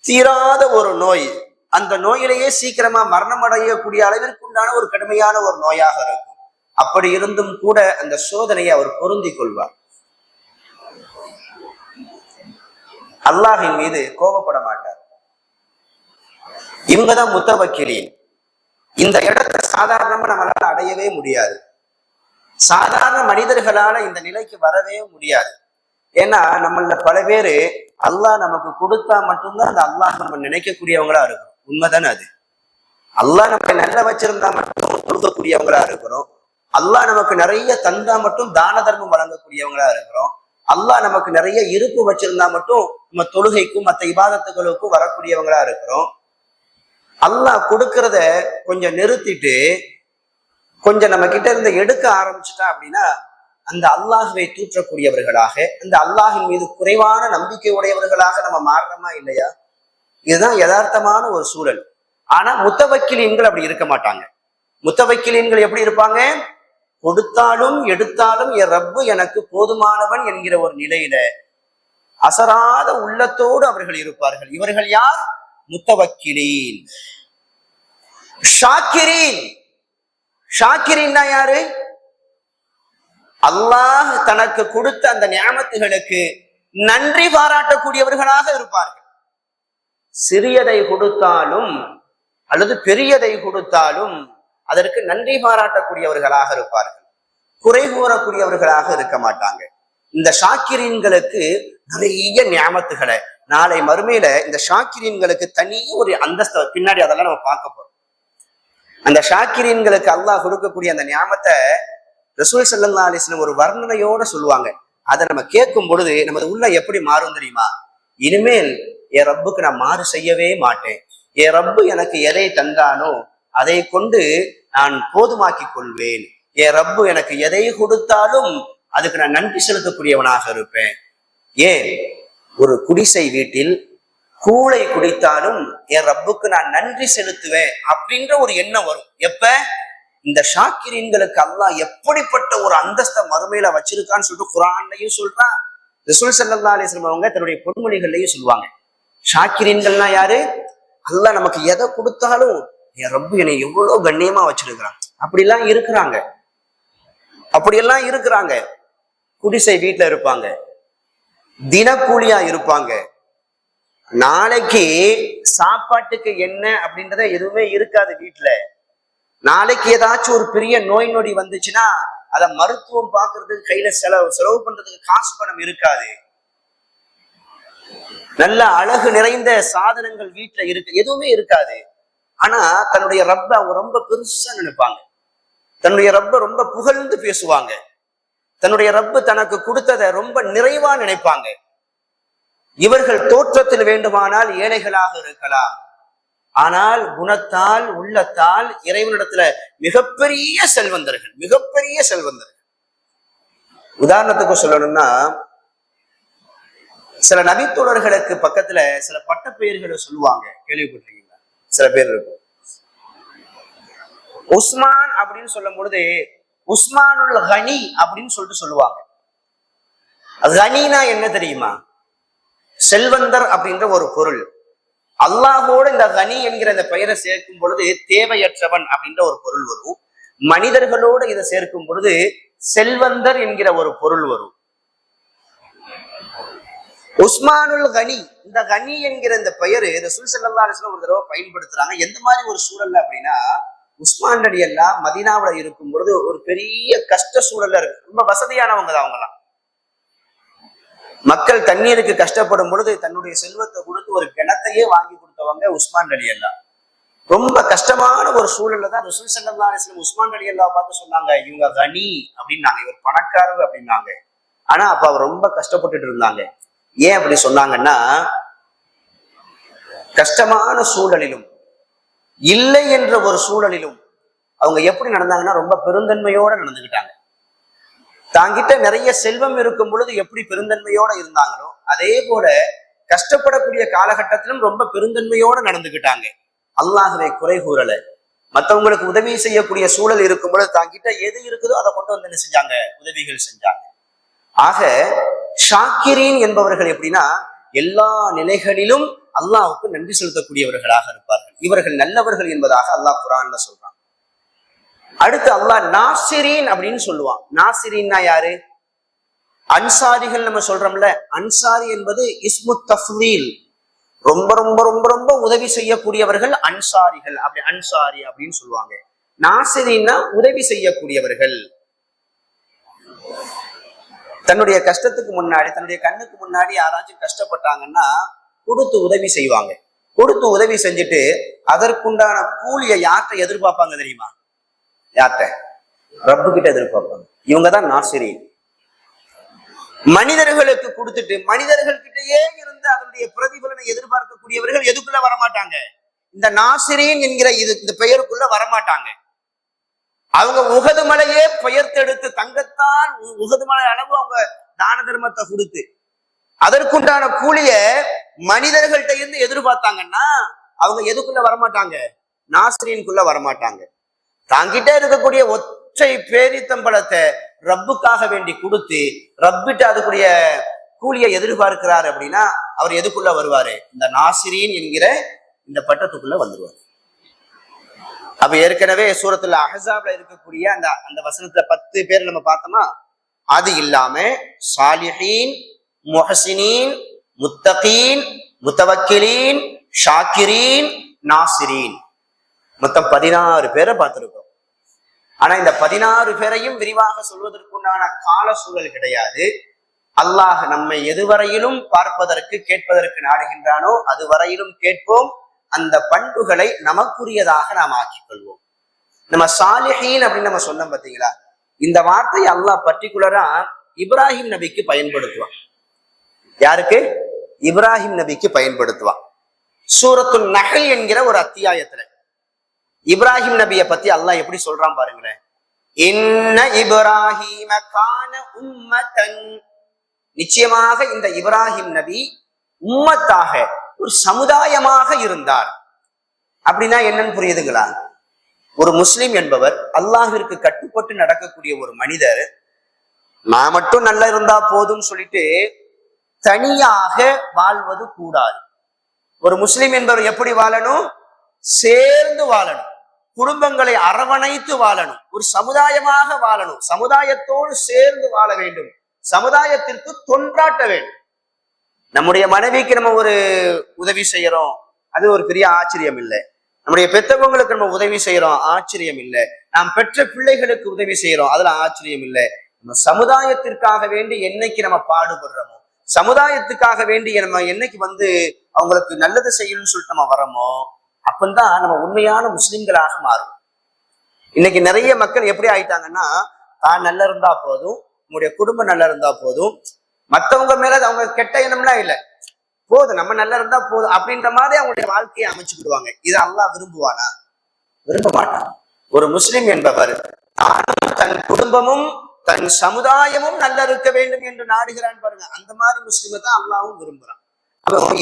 தீராத ஒரு நோய், அந்த நோயிலேயே சீக்கிரமா மரணம் அடையக்கூடிய அளவிற்கு உண்டான ஒரு கடுமையான ஒரு நோயாக இருக்கும். அப்படி இருந்தும் கூட அந்த சோதனையை அவர் பொருந்தி கொள்வார். அல்லாஹின் மீது கோபப்பட மாட்டார். இவங்கதான் முத்தவக்கிலீன். இந்த இடத்தை சாதாரணமா நம்மளால அடையவே முடியாது, சாதாரண மனிதர்களால இந்த நிலைக்கு வரவே முடியாது. ஏன்னா நம்மள பல பேரு அல்லாஹ் நமக்கு கொடுத்தா மட்டும்தான் அந்த அல்லாஹ் நம்ம நினைக்கக்கூடியவங்களா இருக்கும். உண்மைதானே அது? அல்லாஹ் நம்ம நல்ல வச்சிருந்தா மட்டும் கொடுக்கக்கூடியவங்களா இருக்கிறோம். அல்லாஹ் நமக்கு நிறைய தந்தா மட்டும் தான தர்மம் வழங்கக்கூடியவங்களா இருக்கிறோம். அல்லாஹ் நமக்கு நிறைய இருப்பு வச்சிருந்தா மட்டும் நம்ம தொழுகைக்கும் மற்ற இபாதத்துகளுக்கும் வரக்கூடியவங்களா இருக்கிறோம். அல்லாஹ் கொடுக்கறத கொஞ்சம் நிறுத்திட்டு கொஞ்சம் நம்ம கிட்ட இருந்து எடுக்க ஆரம்பிச்சுட்டா அப்படின்னா அந்த அல்லாஹுவை தூற்றக்கூடியவர்களாக, அந்த அல்லாஹின் மீது குறைவான நம்பிக்கை உடையவர்களாக நம்ம மாறுறோமா இல்லையா? இதுதான் யதார்த்தமான ஒரு சூழல். ஆனா முத்தவக்கிலீன்கள் அப்படி இருக்க மாட்டாங்க. முத்தவக்கிலீன்கள் எப்படி இருப்பாங்க? கொடுத்தாலும் எடுத்தாலும் என் ரப்பு எனக்கு போதுமானவன் என்கிற ஒரு நிலையில அசராத உள்ளத்தோடு அவர்கள் இருப்பார்கள். இவர்கள் யார்? முத்தவக்கிலீன். ஷாக்கிரீன். ஷாக்கிரீன்னா யாரு? அல்லாஹ் தனக்கு கொடுத்த அந்த நியாமத்துகளுக்கு நன்றி பாராட்டக்கூடியவர்களாக இருப்பார்கள். சிறியதை கொடுத்தாலும் அல்லது பெரியதை கொடுத்தாலும் அதற்கு நன்றி பாராட்டக்கூடியவர்களாக இருப்பார்கள், குறை கூறக்கூடியவர்களாக இருக்க மாட்டாங்க. இந்த ஷாக்கிரீன்களுக்கு நிறைய நியாமத்துகளை நாளை மறுமையில இந்த ஷாக்கிரீன்களுக்கு தனி ஒரு அந்தஸ்து பின்னாடி அதெல்லாம் நம்ம பார்க்க போறோம். அந்த ஷாக்கிரீன்களுக்கு அல்லாஹ் கொடுக்கக்கூடிய அந்த நியாமத்தை ரசூல் ஸல்லல்லாஹு அலைஹி வஸல்லம் ஒரு வர்ணனையோட சொல்லுவாங்க. அதை நம்ம கேட்கும் பொழுது நமது உள்ள எப்படி மாறும் தெரியுமா? இனிமேல் என் ரப்புக்கு நான் மாறு செய்யவே மாட்டேன், என் ரப்பு எனக்கு எதை தந்தானோ அதை கொண்டு நான் போதுமாக்கி கொள்வேன், என் ரப்பு எனக்கு எதை கொடுத்தாலும் அதுக்கு நான் நன்றி செலுத்தக்கூடியவனாக இருப்பேன். ஏன், ஒரு குடிசை வீட்டில் கூளை குடித்தாலும் என் ரப்புக்கு நான் நன்றி செலுத்துவேன் அப்படின்ற ஒரு எண்ணம் வரும். எப்ப? இந்த ஷாக்கிரீன்களுக்கு அல்லாஹ் எப்படிப்பட்ட ஒரு அந்தஸ்தை மறுமையில வச்சிருக்கான்னு சொல்லிட்டு குர்ஆன்லயும் சொல்றான், ரசூல் ஸல்லல்லாஹு அலைஹி வஸல்லம் அவங்க தன்னுடைய பொன்மொழிகள்லயும் சொல்லுவாங்க. ஷாக்கிரீன்கள்னா யாரு? அல்லாஹ் நமக்கு எதை கொடுத்தாலும் என் ரப்பு என்னை எவ்வளவு கண்ணியமா வச்சிருக்கிறான், அப்படிலாம் இருக்கிறாங்க, அப்படியெல்லாம் இருக்கிறாங்க. குடிசை வீட்டுல இருப்பாங்க, தினக்கூலியா இருப்பாங்க, நாளைக்கு சாப்பாட்டுக்கு என்ன அப்படின்றத எதுவுமே இருக்காது வீட்டுல. நாளைக்கு ஏதாச்சும் ஒரு பெரிய நோய் நொடி வந்துச்சுன்னா அதை மருத்துவம் பார்க்கறதுக்கு கையில செலவு பண்றதுக்கு காசு பணம் இருக்காது. நல்ல அழகு நிறைந்த சாதனங்கள் வீட்டுல இருக்கு, எதுவுமே இருக்காது. ஆனா தன்னுடைய ரப்ப அவங்க ரொம்ப பெருசா நினைப்பாங்க, தன்னுடைய ரப்ப ரொம்ப புகழ்ந்து பேசுவாங்க, தன்னுடைய ரப்பு தனக்கு கொடுத்ததை ரொம்ப நிறைவா நினைப்பாங்க. இவர்கள் தோற்றத்தில் வேண்டுமானால் ஏழைகளாக இருக்கலாம், ஆனால் குணத்தால் உள்ளத்தால் இறைவனிடத்துல மிகப்பெரிய செல்வந்தர்கள், மிகப்பெரிய செல்வந்தர்கள். உதாரணத்துக்கு சொல்லணும்னா, சில நபித்தோழர்களுக்கு பக்கத்துல சில பட்ட பெயர்களை சொல்லுவாங்க, கேள்விப்பட்டிருக்கீங்களா? சில பேர் இருக்கும். உஸ்மான் அப்படின்னு சொல்லும் பொழுது உஸ்மானுல் கனி அப்படின்னு சொல்லிட்டு சொல்லுவாங்க. கனினா என்ன தெரியுமா? செல்வந்தர் அப்படின்ற ஒரு பொருள். அல்லாஹோடு இந்த கனி என்கிற இந்த பெயரை சேர்க்கும் பொழுது தேவையற்றவன் அப்படின்ற ஒரு பொருள் வரும். மனிதர்களோடு இதை சேர்க்கும் பொழுது செல்வந்தர் என்கிற ஒரு பொருள் வரும். உஸ்மானுல் கனி, இந்த கனி என்கிற இந்த பெயரு ரசூல் ஸல்லல்லாஹு அலைஹி வஸல்லம் ஒரு தடவை பயன்படுத்துறாங்க. எந்த மாதிரி ஒரு சூழல்ல அப்படின்னா, உஸ்மான் ரலியல்லாஹு மதீனாவுல இருக்கும் பொழுது ஒரு பெரிய கஷ்ட சூழல்ல இருக்கு. ரொம்ப வசதியானவங்க தான் அவங்கலாம். மக்கள் தண்ணீருக்கு கஷ்டப்படும் பொழுது தன்னுடைய செல்வத்தை கொடுத்து ஒரு கிணத்தையே வாங்கி கொடுத்தவங்க உஸ்மான் ரலியல்லாஹு. ரொம்ப கஷ்டமான ஒரு சூழல்ல தான் ரசூல் ஸல்லல்லாஹு அலைஹி வஸல்லம் உஸ்மான் ரலியல்லாஹு பார்த்து சொன்னாங்க, இவங்க கனி அப்படின்னாங்க, இவர் பணக்காரர் அப்படின்னாங்க. ஆனா அப்ப அவர் ரொம்ப கஷ்டப்பட்டுட்டு இருந்தாங்க. ஏன் அப்படி சொன்னாங்கன்னா, கஷ்டமான சூழலிலும் இல்லை என்ற ஒரு சூழலிலும் அவங்க எப்படி நடந்தாங்கன்னா ரொம்ப பெருந்தன்மையோட நடந்துக்கிட்டாங்க. தாங்கிட்ட நிறைய செல்வம் இருக்கும் பொழுது எப்படி பெருந்தன்மையோட இருந்தாங்களோ அதே போல கஷ்டப்படக்கூடிய காலகட்டத்திலும் ரொம்ப பெருந்தன்மையோட நடந்துகிட்டாங்க. அல்லாஹ்வை குறை கூறல. மற்றவங்களுக்கு உதவி செய்யக்கூடிய சூழல் இருக்கும் பொழுது தாங்கிட்ட எது இருக்குதோ அதை கொண்டு வந்து என்ன செஞ்சாங்க, உதவிகள் செஞ்சாங்க. ஆக ஷாக்கிரீன் என்பவர்கள் எப்படின்னா எல்லா நிலைகளிலும் அல்லாஹ்வுக்கு நன்றி செலுத்தக்கூடியவர்களாக இருப்பார்கள். இவர்கள் நல்லவர்கள் என்பதாக அல்லாஹ் குர்ஆன்ல சொல்றான். அடுத்து அல்லாஹ் நாசிரீன் அப்படின்னு சொல்லுவான். நாசிரீன்னா யாரு? அன்சாரிகள் நம்ம சொல்றோம்ல, அன்சாரி என்பது இஸ்மு தஃலீல், ரொம்ப ரொம்ப ரொம்ப ரொம்ப உதவி செய்யக்கூடியவர்கள் அன்சாரிகள். அப்படி அன்சாரி அப்படின்னு சொல்லுவாங்க. நாசிரீன்னா உதவி செய்யக்கூடியவர்கள். தன்னுடைய கஷ்டத்துக்கு முன்னாடி, தன்னுடைய கண்ணுக்கு முன்னாடி யாராச்சும் கஷ்டப்பட்டாங்கன்னா கொடுத்து உதவி செய்வாங்க. கொடுத்து உதவி செஞ்சுட்டு அதற்குண்டான கூலியை யார்கிட்ட எதிர்பார்ப்பாங்க தெரியுமா? யார்கிட்ட? ரப்பு கிட்ட எதிர்பார்ப்பாங்க. இவங்கதான் நாசிரீன். மனிதர்களுக்கு கொடுத்துட்டு மனிதர்கள் கிட்டயே இருந்து அதனுடைய பிரதிபலனை எதிர்பார்க்கக்கூடியவர்கள் எதுக்குள்ள வரமாட்டாங்க, இந்த நாசிரீன் என்கிற இந்த பெயருக்குள்ள வரமாட்டாங்க. அவங்க உகது மலையே பெயர்த்தெடுத்து தங்கத்தால் உகது மலை அளவு அவங்க தான தர்மத்தை கொடுத்து அதற்குண்டான கூலிய மனிதர்கள்ட்ட இருந்து எதிர்பார்த்தாங்கன்னா அவங்க எதுக்குள்ள வரமாட்டாங்க, நாசிரீன்குள்ள வரமாட்டாங்க. தாங்கிட்டே இருக்கக்கூடிய ஒற்றை பேரித்தம்பளத்தை ரப்புக்காக வேண்டி கொடுத்து ரப்பிட்ட அதுக்குரிய கூலியை எதிர்பார்க்கிறார் அப்படின்னா அவர் எதுக்குள்ள வருவாரு, இந்த நாசிரீன் என்கிற இந்த பட்டத்துக்குள்ள வந்துருவாரு. அப்ப ஏற்கனவே சூரத்துல அஹ்ஸாப்ல இருக்கக்கூடிய அந்த வசனத்துல 10 பேர் நம்ம பார்த்தோமா, அது இல்லாம சாலிஹீன், முஹ்ஸினீன், முத்தகீன், முத்தவக்கிலீன், ஷாக்கிரீன், நாசிரீன், மொத்தம் 16 பேரை பார்த்திருக்கோம். ஆனா இந்த 16 பேரையும் விரிவாக சொல்வதற்குண்டான கால சூழல் கிடையாது. அல்லாஹ் நம்மை எதுவரையிலும் பார்ப்பதற்கு கேட்பதற்கு நாடுகின்றானோ அதுவரையிலும் கேட்போம். அந்த பண்புகளை நமக்குரியதாக நாம் ஆக்கிக் கொள்வோம். நம்ம சாலிஹீன் அப்படின்னு நம்ம சொன்னோம் பார்த்தீங்களா, இந்த வார்த்தையை அல்லாஹ் பர்டிகுலரா இப்ராஹிம் நபிக்கு பயன்படுத்துவான். யாருக்கு? இப்ராஹிம் நபிக்கு பயன்படுத்துவான். சூரத்துல் நஹல் என்கிற ஒரு அத்தியாயத்துல இப்ராஹிம் நபியை பத்தி அல்லாஹ் எப்படி சொல்றான் பாருங்களேன். இன்ன இப்ராஹிம கான உம்மதன், நிச்சயமாக இந்த இப்ராஹிம் நபி உம்மத்தாக ஒரு சமுதாயமாக இருந்தார். அப்படின்னா என்னன்னு புரியுதுங்களா? ஒரு முஸ்லிம் என்பவர் அல்லாஹ்விற்கு கட்டுப்பட்டு நடக்கக்கூடிய ஒரு மனிதர், நான் மட்டும் நல்லா இருந்தா போதும் சொல்லிட்டு தனியாக வாழ்வது கூடாது. ஒரு முஸ்லிம் என்பவர் எப்படி வாழணும்? சேர்ந்து வாழணும், குடும்பங்களை அரவணைத்து வாழணும், ஒரு சமுதாயமாக வாழணும், சமுதாயத்தோடு சேர்ந்து வாழ வேண்டும், சமுதாயத்திற்கு தொண்டாட்ட வேண்டும். நம்முடைய மனைவிக்கு நம்ம ஒரு உதவி செய்யறோம், அது ஒரு பெரிய ஆச்சரியம் இல்லை. நம்முடைய பெற்றவங்களுக்கு நம்ம உதவி செய்யறோம், ஆச்சரியம் இல்லை. நாம் பெற்ற பிள்ளைகளுக்கு உதவி செய்யறோம், அதுல ஆச்சரியம் இல்லை. நம்ம சமுதாயத்திற்காக வேண்டி என்னைக்கு நம்ம பாடுபடுறோமோ, சமுதாயத்துக்காக வேண்டி நம்ம என்னைக்கு அவங்களுக்கு நல்லது செய்யணும்னு சொல்லிட்டு நம்ம வரோமோ, அப்பந்தான் நம்ம உண்மையான முஸ்லிம்களாக மாறும். இன்னைக்கு நிறைய மக்கள் எப்படி ஆயிட்டாங்கன்னா, தான் நல்லா இருந்தா போதும், நம்முடைய குடும்பம் நல்லா இருந்தா போதும், மற்றவங்க மேல அவங்க கெட்ட எண்ணம்லாம் இல்லை, போதும் நம்ம நல்லா இருந்தா போதும் அப்படின்ற மாதிரி அவங்களுடைய வாழ்க்கையை அமைச்சுக்கிடுவாங்க. இது அல்லாஹ் விரும்புவானா? விரும்ப மாட்டான். ஒரு முஸ்லிம் என்பவர் தன் குடும்பமும் தன் சமுதாயமும் நல்லா இருக்க வேண்டும் என்று நாடுகிறான் பாருங்க. அந்த மாதிரி முஸ்லிமை தான் அல்லாஹ்வும் விரும்புறான்.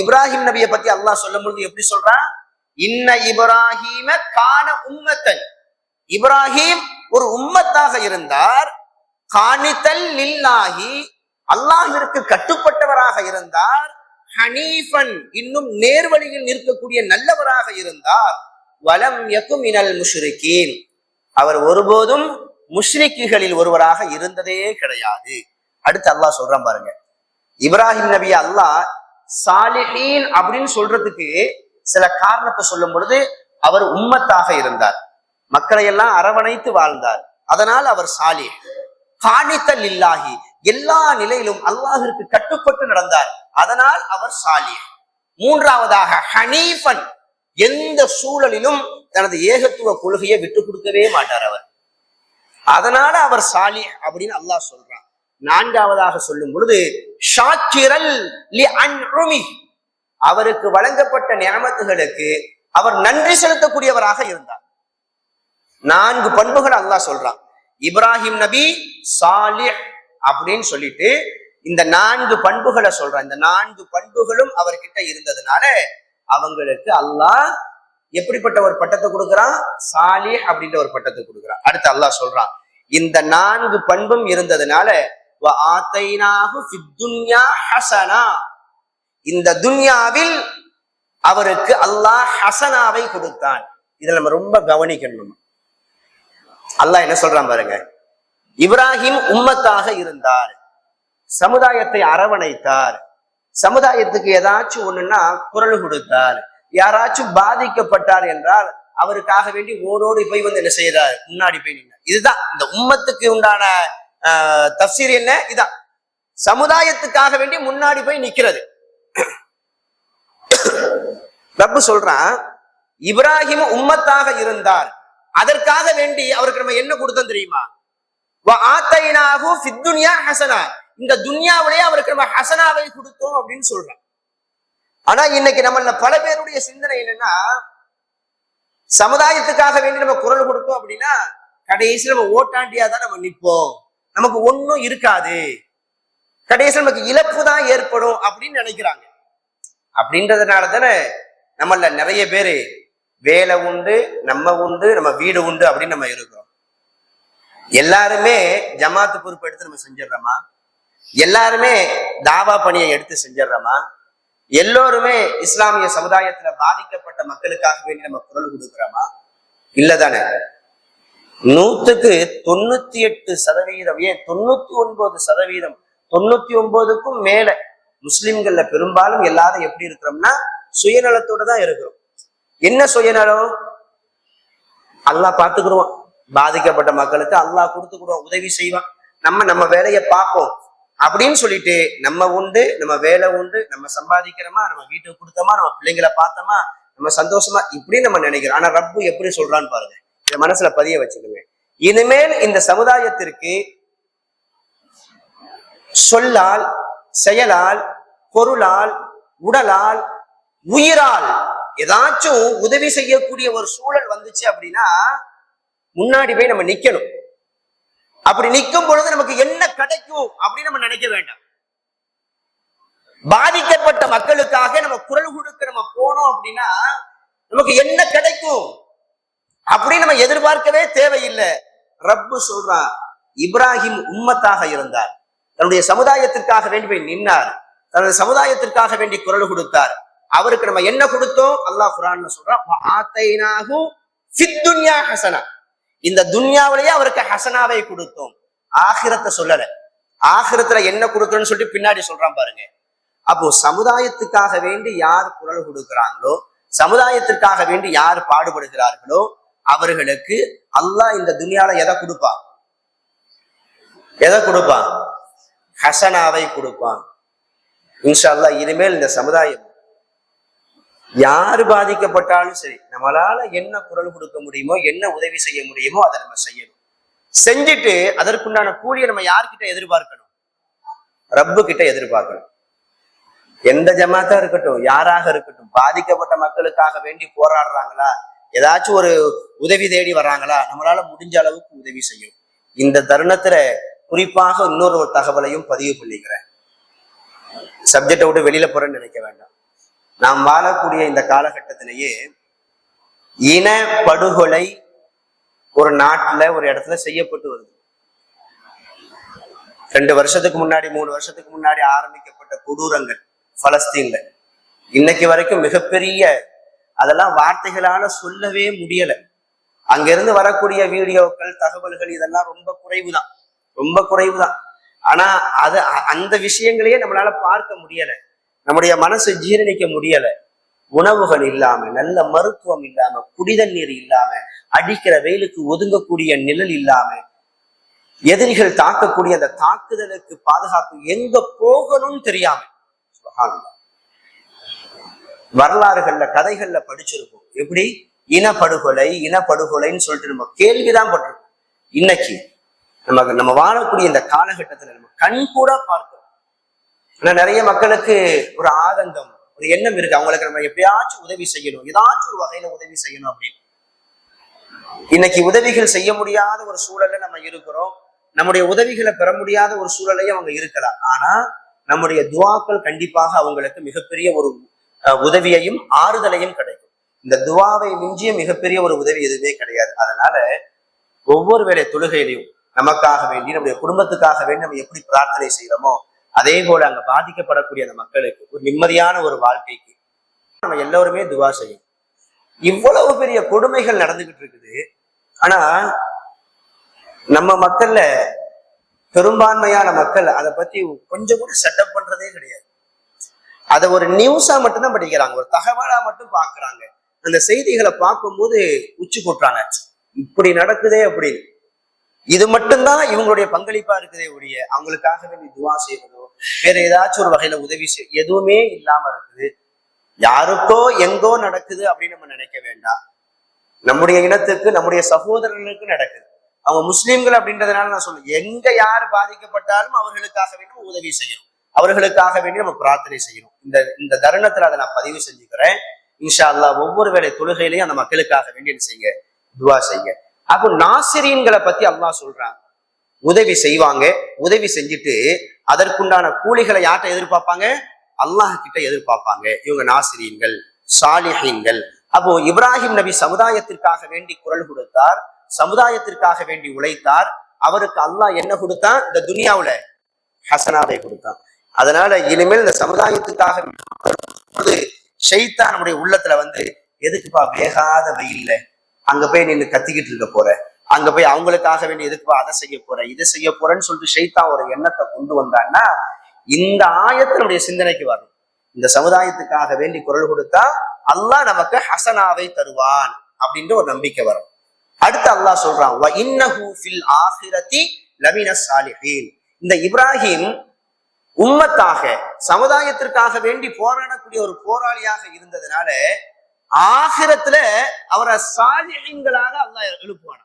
இப்ராஹிம் நபியை பத்தி அல்லாஹ் சொல்லும் பொழுது எப்படி சொல்றான்? இன்ன இப்ராஹிம கான உம்மத்தன், இப்ராஹிம் ஒரு உம்மத்தாக இருந்தார். கானிதல் லில்லாஹி, அல்லாஹ்விற்கு கட்டுப்பட்டவராக இருந்தார். ஹனீஃபன், இன்னும் நேர்வழியில் நிற்கக்கூடிய நல்லவராக இருந்தார். வலம் யகு மினல் முஷ்ரிகீன், அவர் ஒருபோதும் முஷ்ரிக்குகளில் ஒருவராக இருந்ததே கிடையாது. அடுத்து அல்லாஹ் சொல்றான் பாருங்க, இப்ராஹிம் நபி அல்லாஹ் சாலிஹீன் அப்படின்னு சொல்றதுக்கு சில காரணத்தை சொல்லும் பொழுது, அவர் உம்மத்தாக இருந்தார், மக்களை எல்லாம் அரவணைத்து வாழ்ந்தார், அதனால் அவர் சாலிஹ். கானித்தல் இல்லாஹி, எல்லா நிலையிலும் அல்லாஹிற்கு கட்டுப்பட்டு நடந்தார், அதனால் அவர் சாலிஹ். மூன்றாவதாக ஹனீஃபன், எந்த சூழலிலும் தனது ஏகத்துவ கொள்கையை விட்டு கொடுக்கவே மாட்டார் அவர், அதனால அவர் சாலிஹ் அப்படின்னு அல்லாஹ் சொல்றான். நான்காவதாக சொல்லும் பொழுது ஷாக்கிரல் லி அன்உமி, அவருக்கு வழங்கப்பட்ட நியமத்துகளுக்கு அவர் நன்றி செலுத்தக்கூடியவராக இருந்தார். 4 பண்புகள் அல்லாஹ் சொல்றான். இப்ராஹிம் நபி சாலிஹ், அப்படின்னு சொல்லிட்டு இந்த 4 பண்புகளை சொல்றான். இந்த 4 பண்புகளும் அவர்கிட்ட இருந்ததுனால அவங்களுக்கு அல்லாஹ் எப்படிப்பட்ட ஒரு பட்டத்தை கொடுக்குறான்? சாலிஹ் அப்படின்ற ஒரு பட்டத்தை கொடுக்குறான். அடுத்து அல்லாஹ் சொல்றான், இந்த 4 பண்பும் இருந்ததுனால இந்த துன்யாவில் அவருக்கு அல்லாஹ் ஹசனாவை கொடுத்தான். இதுல நம்ம ரொம்ப கவனிக்கணும். அல்லாஹ் என்ன சொல்றான் பாருங்க, இப்ராஹிம் உம்மத்தாக இருந்தார், சமுதாயத்தை அரவணைத்தார், சமுதாயத்துக்கு ஏதாச்சும் ஒண்ணுன்னா குரல் கொடுத்தார், யாராச்சும் பாதிக்கப்பட்டார் என்றால் அவருக்காக வேண்டி ஓடோடி போய் வந்து என்ன செய்யறாரு? முன்னாடி போய் நின்றார். இதுதான் இந்த உம்மத்துக்கு உண்டான தஃசீர். என்ன இதான் சமுதாயத்துக்காக வேண்டி முன்னாடி போய் நிக்கிறது. ரப்பு சொல்றான், இப்ராஹிம் உம்மத்தாக இருந்தார், அதற்காக வேண்டி அவருக்கு நம்ம என்ன கொடுத்தோம் தெரியுமா? இந்த துன்யாவிலேயே அவருக்கு நம்ம ஹசனாவை கொடுத்தோம் அப்படின்னு சொல்றான். ஆனா இன்னைக்கு நம்மள பல பேருடைய சிந்தனை என்னன்னா, சமுதாயத்துக்காக வேண்டி நம்ம குரல் கொடுத்தோம் அப்படின்னா கடைசியில் நம்ம ஓட்டாண்டியா தான் நம்ம நிற்போம், நமக்கு ஒன்னும் இருக்காது, கடைசியில் நமக்கு இழப்பு தான் ஏற்படும் அப்படின்னு நினைக்கிறாங்க. அப்படின்றதுனால தானே நம்மள நிறைய பேரு வேலை உண்டு, நம்ம உண்டு, நம்ம வீடு உண்டு அப்படின்னு நம்ம இருக்கிறோம். எல்லாருமே ஜமாத்து பொறுப்பு எடுத்து நம்ம செஞ்சிடறோமா? எல்லாருமே தாவா பணியை எடுத்து செஞ்சிடறோமா? எல்லோருமே இஸ்லாமிய சமுதாயத்துல பாதிக்கப்பட்ட மக்களுக்காக வேண்டி நம்ம குரல் கொடுக்கிறோமா? இல்லதானே. 100க்கு 98%, ஏன் 99%, 99க்கும் மேல முஸ்லிம்கள்ல பெரும்பாலும் எல்லாரும் எப்படி இருக்கிறோம்னா சுயநலத்தோட தான் இருக்கிறோம். என்ன சுயநலம்? அல்லாஹ் பார்த்துக்கிடுவான், பாதிக்கப்பட்ட மக்களுக்கு அல்லாஹ் கொடுத்துக்கிடுவான், உதவி செய்வான், நம்ம வேலையை பார்ப்போம் அப்படின்னு சொல்லிட்டு நம்ம உண்டு, நம்ம வேலை உண்டு, நம்ம சம்பாதிக்கிறோமா, நம்ம வீட்டுக்கு கொடுத்தோமா, நம்ம பிள்ளைங்களை பார்த்தோமா, நம்ம சந்தோஷமா, இப்படி நம்ம நினைக்கிறோம். ஆனா ரப்பு எப்படி சொல்றான்னு பாருங்க, இதை மனசுல பதிய வச்சுக்கோங்க. இனிமேல் இந்த சமுதாயத்திற்கு சொல்லால், செயலால், பொருளால், உடலால், உயிரால் ஏதாச்சும் உதவி செய்யக்கூடிய ஒரு சூழல் வந்துச்சு அப்படின்னா முன்னாடி போய் நம்ம நிக்கணும். அப்படி நிற்கும் பொழுது நமக்கு என்ன கிடைக்கும் அப்படின்னு நம்ம நினைக்க வேண்டாம். பாதிக்கப்பட்ட மக்களுக்காக நம்ம குரல் கொடுக்க நம்ம போனோம் அப்படின்னா நமக்கு என்ன கிடைக்கும் அப்படின்னு நம்ம எதிர்பார்க்கவே தேவையில்லை. ரப்பு சொல்றான், இப்ராஹிம் உம்மத்தாக இருந்தார், தன்னுடைய சமுதாயத்திற்காக வேண்டி போய் நின்னார், தன்னுடைய சமுதாயத்திற்காக வேண்டி குரல் கொடுத்தார். அவருக்கு நம்ம என்ன கொடுத்தோம்? அல்லாஹ் குர்ஆன்ல சொல்றான், இந்த துன்யாவிலேயே அவருக்கு ஹசனாவை கொடுத்தோம், ஆகிரத்தை சொல்லல. ஆகிரத்துல என்ன கொடுக்கணும்னு சொல்லிட்டு பின்னாடி சொல்றான் பாருங்க. அப்போ சமுதாயத்துக்காக வேண்டி யார் குரல் கொடுக்கிறாங்களோ, சமுதாயத்திற்காக வேண்டி யார் பாடுபடுகிறார்களோ அவர்களுக்கு அல்லாஹ் இந்த துன்யால எதை கொடுப்பான்? எதை கொடுப்பான்? ஹசனாவை கொடுப்பான். இன்ஷா அல்லாஹ் இனிமேல் இந்த சமுதாயம் யாரு பாதிக்கப்பட்டாலும் சரி, நம்மளால என்ன குரல் கொடுக்க முடியுமோ, என்ன உதவி செய்ய முடியுமோ அதை நம்ம செய்யணும். செஞ்சுட்டு அதற்குண்டான கூலியை நம்ம யார்கிட்ட எதிர்பார்க்கணும்? ரப்பு கிட்ட எதிர்பார்க்கணும். எந்த ஜமாத்தா இருக்கட்டும், யாராக இருக்கட்டும், பாதிக்கப்பட்ட மக்களுக்காக வேண்டி போராடுறாங்களா, ஏதாச்சும் ஒரு உதவி தேடி வர்றாங்களா, நம்மளால முடிஞ்ச அளவுக்கு உதவி செய்யும். இந்த தருணத்துல குறிப்பாக இன்னொரு தகவலையும் பதிவு பண்ணிக்கிறேன். சப்ஜெக்டை விட்டு வெளியில போறேன்னு நினைக்க வேண்டாம். நாம் வாழக்கூடிய இந்த காலகட்டத்திலேயே இன படுகொலை ஒரு நாட்டுல ஒரு இடத்துல செய்யப்பட்டு வருது. 2 வருஷத்துக்கு முன்னாடி 3 வருஷத்துக்கு முன்னாடி ஆரம்பிக்கப்பட்ட கொடூரங்கள் பலஸ்தீன்ல இன்னைக்கு வரைக்கும் மிகப்பெரிய, அதெல்லாம் வார்த்தைகளால சொல்லவே முடியல. அங்கிருந்து வரக்கூடிய வீடியோக்கள், தகவல்கள் இதெல்லாம் ரொம்ப குறைவுதான், ரொம்ப குறைவுதான். ஆனா அந்த விஷயங்களையே நம்மளால பார்க்க முடியல, நம்முடைய மனசு ஜீரணிக்க முடியல. உணவுகள் இல்லாம, நல்ல மருத்துவம் இல்லாம, குடிதண்ணீர் இல்லாம, அடிக்கிற வெயிலுக்கு ஒதுங்கக்கூடிய நிழல் இல்லாம, எதிரிகள் தாக்கக்கூடிய அந்த தாக்குதலுக்கு பாதுகாப்பு எங்க போகணும்னு தெரியாம, வரலாறுகள்ல கதைகள்ல படிச்சிருக்கோம் எப்படி இனப்படுகொலை இனப்படுகொலைன்னு சொல்லிட்டு நம்ம கேள்விதான் பட்டிருக்கோம். இன்னைக்கு நம்ம வாழக்கூடிய இந்த காலகட்டத்துல நம்ம கண் கூட பார்க்கிறோம். ஆனா நிறைய மக்களுக்கு ஒரு ஆதங்கம், ஒரு எண்ணம் இருக்கு, அவங்களுக்கு நம்ம எப்படியாச்சும் உதவி செய்யணும், ஏதாச்சும் ஒரு வகையில உதவி செய்யணும் அப்படின்னு. இன்னைக்கு உதவிகள் செய்ய முடியாத ஒரு சூழல்ல நம்ம இருக்கிறோம். நம்முடைய உதவிகளை பெற முடியாத ஒரு சூழலையும் அவங்க இருக்கலாம். ஆனா நம்முடைய துவாக்கள் கண்டிப்பாக அவங்களுக்கு மிகப்பெரிய ஒரு உதவியையும் ஆறுதலையும் கிடைக்கும். இந்த துவாவை மிஞ்சிய மிகப்பெரிய ஒரு உதவி எதுவுமே கிடையாது. அதனால ஒவ்வொரு வேளை தொழுகையிலையும் நமக்காக வேண்டி, நம்முடைய குடும்பத்துக்காக வேண்டி நம்ம எப்படி பிரார்த்தனை செய்யறோமோ அதே போல அங்க பாதிக்கப்படக்கூடிய அந்த மக்களுக்கு ஒரு நிம்மதியான ஒரு வாழ்க்கைக்கு நம்ம எல்லோருமே துவா செய்யும். இவ்வளவு பெரிய கொடுமைகள் நடந்துகிட்டு இருக்குது. ஆனா நம்ம மக்கள்ல பெரும்பான்மையான மக்கள் அதை பத்தி கொஞ்சம் கூட செட்டப் பண்றதே கிடையாது. அதை ஒரு நியூஸா மட்டும்தான் படிக்கிறாங்க, ஒரு தகவலா மட்டும் பாக்குறாங்க. அந்த செய்திகளை பார்க்கும்போது உச்சி கொட்டுறாங்க, இப்படி நடக்குதே அப்படின்னு. இது மட்டும்தான் இவங்களுடைய பங்களிப்பா இருக்குதே ஒழிய அவங்களுக்காக வேண்டி துவா செய்வதோ வேற ஏதாச்சும் ஒரு வகையில உதவி எதுவுமே இல்லாம இருக்குது. யாருக்கோ எங்கோ நடக்குது அப்படின்னு நம்ம நினைக்க வேண்டாம். நம்முடைய இனத்துக்கு, நம்முடைய சகோதரர்களுக்கு நடக்குது. அவங்க முஸ்லீம்கள் அப்படின்றதுனால நான் சொல்றேன், எங்க யார் பாதிக்கப்பட்டாலும் அவர்களுக்காக வேண்டி உதவி செய்யணும், அவர்களுக்காக வேண்டி நம்ம பிரார்த்தனை செய்யணும். இந்த தருணத்துல அதை நான் பதிவு செஞ்சுக்கிறேன். இன்ஷா அல்லாஹ் ஒவ்வொரு வேளை தொழுகையிலையும் அந்த மக்களுக்காக வேண்டி என்ன செய்யுங்க, துவா செய்யுங்க. அப்போ நாசிரியன்களை பத்தி அல்லாஹ் சொல்றாங்க, உதவி செய்வாங்க, உதவி செஞ்சுட்டு அதற்குண்டான கூலிகளை யார்கிட்ட எதிர்பார்ப்பாங்க, அல்லாஹ் கிட்ட எதிர்பார்ப்பாங்க. இவங்க நாசிரியன்கள், சாலிஹீன்கள். அப்போ இப்ராஹிம் நபி சமுதாயத்திற்காக வேண்டி குரல் கொடுத்தார், சமுதாயத்திற்காக வேண்டி உழைத்தார். அவருக்கு அல்லாஹ் என்ன கொடுத்தான், இந்த துனியாவுல ஹசனாவை கொடுத்தான். அதனால இனிமேல் இந்த சமுதாயத்துக்காக ஷைத்தான் நம்முடைய உள்ளத்துல எதுக்குப்பா வேகாத வெயில்ல அங்க போய் நின்று கத்திக்கிட்டு இருக்க போற, அங்க போய் அவங்களுக்காக வேண்டி எதுக்குப்பா அதை செய்ய போற, இதை செய்ய போறேன்னு சொல்லிட்டு ஷைத்தான் ஒரு எண்ணத்தை கொண்டு வந்தான்னா இந்த ஆயத்தினுடைய சிந்தனைக்கு வரும். இந்த சமுதாயத்துக்காக வேண்டி குரல் கொடுத்தா அல்லாஹ் நமக்கு ஹசனாவை தருவான் அப்படின்ற ஒரு நம்பிக்கை வரும். அடுத்து அல்லாஹ் சொல்றான், வ இன்னஹு ஃபில் ஆகிரதி லமின ஸாலிஹீன். இந்த இப்ராஹிம் உம்மத்தாக சமுதாயத்திற்காக வேண்டி போராடக்கூடிய ஒரு போராளியாக இருந்ததுனால ஆகிரத்துல அவரை சாலிஹீன்களாக அல்லாஹ் எழுப்புவான்.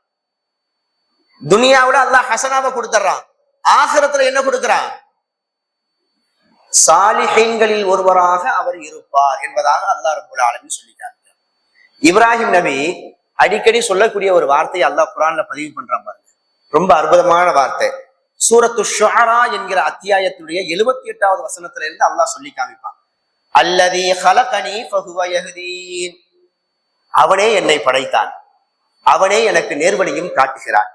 துனியாவோட அல்லாஹ் ஹசனாவை கொடுத்துறான், ஆகிரத்துல என்ன கொடுக்கிறான், சாலிஹீன்களில் ஒருவராக அவர் இருப்பார் என்பதாக அல்லாஹ் ரப்பல் ஆலமீன் சொல்லிட்டாங்க. இப்ராஹிம் நபி அடிக்கடி சொல்லக்கூடிய ஒரு வார்த்தையை அல்லாஹ் குர்ஆன்ல பதிவு பண்றான் பாருங்க, ரொம்ப அற்புதமான வார்த்தை. சூரத்து ஷுஆரா என்கிற அத்தியாயத்துடைய 78வது வசனத்துல இருந்து அல்லாஹ் சொல்லி காமிப்பான், அல்லதி ஹலகனி ஃபஹுவ யஹ்தீன். அவனே என்னை படைத்தான், அவனே எனக்கு நேர்வழியும் காட்டுகிறான்.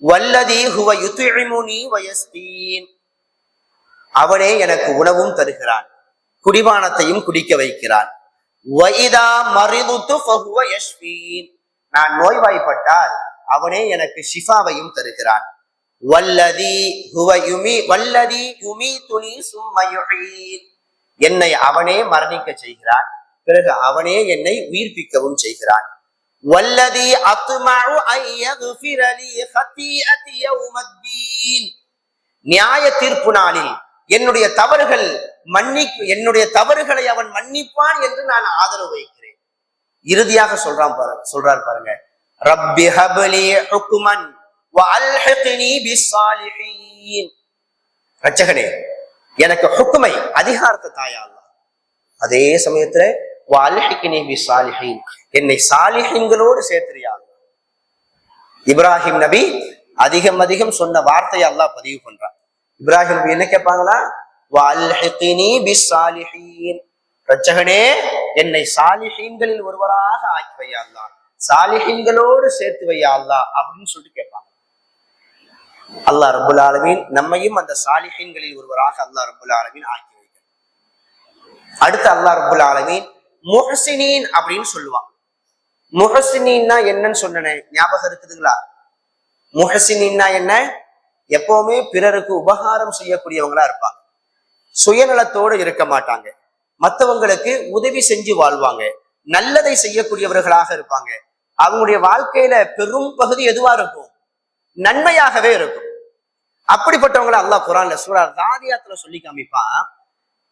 வல்லதி ஹுவ யுத்இமுனி வ யஸ்கீன். அவனே எனக்கு உணவும் தருகிறான், குடிபானத்தையும் குடிக்க வைக்கிறான். வைதா மரிதுது ஃபஹுவ யஷ்ஃபீன். நான் நோய்வாய்ப்பட்டால் அவனே எனக்கு ஷிஃபாவையும் தருகிறான். வல்லதி யுமீதுனி சும்ம யுஹீன். என்னை அவனே மரணிக்க செய்கிறான், பிறகு அவனே என்னை உயிர்ப்பிக்கவும் செய்கிறான். வல்லதி அத்மஉ அன் யக்ஃபிர லி ஹதீஅதி யௌமத்தீன். நியாய தீர்ப்பு நாளில் என்னுடைய தவறுகளை அவன் மன்னிப்பான் என்று நான் ஆதரவு வைக்கிறேன். இறுதியாக சொல்றார் பாருங்க, ரப்பி ஹப்லி ஹுக்மன் வ அல்ஹிக்னி பிஸ்ஸாலிஹீன். ரட்சகனே எனக்கு ஹுக்மை, அதிகாரத்தை தாயா அல்லாஹ், அதே சமயத்துல வ அல்ஹிக்னி பிஸ்ஸாலிஹீன், என்னை சாலிஹீன்களோடு சேர்த்துறியா. இப்ராஹிம் நபி அதிகம் அதிகம் சொன்ன வார்த்தையை அல்லாஹ் பதிவு பண்றான். இப்ராஹிம் நபி என்ன கேட்பாங்களா, வல்ஹிக்னி பிஸ்ஸாலிஹீன், ரட்சகனே என்னை சாலிஹீன்களில் ஒருவராக ஆக்கி வையா அல்லாஹ், சாலிஹீன்களோடு சேர்த்து வையா அல்லாஹ் அப்படின்னு சொல்லிட்டு கேட்பாங்க. அல்லாஹ் ரப்புல் ஆலமீன் நம்மையும் அந்த சாலிஹீன்களில் ஒருவராக அல்லாஹ் ரப்புல் ஆலமீன் ஆக்கி வைக்க. அடுத்து அல்லாஹ் ரப்புல் ஆலமீன் முஹ்சினீன் அப்படின்னு சொல்லுவான். முஹ்சினீன்னா என்னன்னு சொன்னேன், ஞாபகம் இருக்குதுங்களா? முஹ்சினீன்னா என்ன? எப்பவுமே பிறருக்கு உபகாரம் செய்யக்கூடியவங்களா இருப்பாங்க, சுயநலத்தோடு இருக்க மாட்டாங்க, மற்றவங்களுக்கு உதவி செஞ்சு வாழ்வாங்க, நல்லதை செய்யக்கூடியவர்களாக இருப்பாங்க. அவங்களுடைய வாழ்க்கையில பெரும் பகுதி எதுவா இருக்கும், நன்மையாகவே இருக்கும். அப்படிப்பட்டவங்களை அல்லாஹ் குர்ஆன்ல சூரா தாரியாத்துல சொல்லி காமிப்பான்,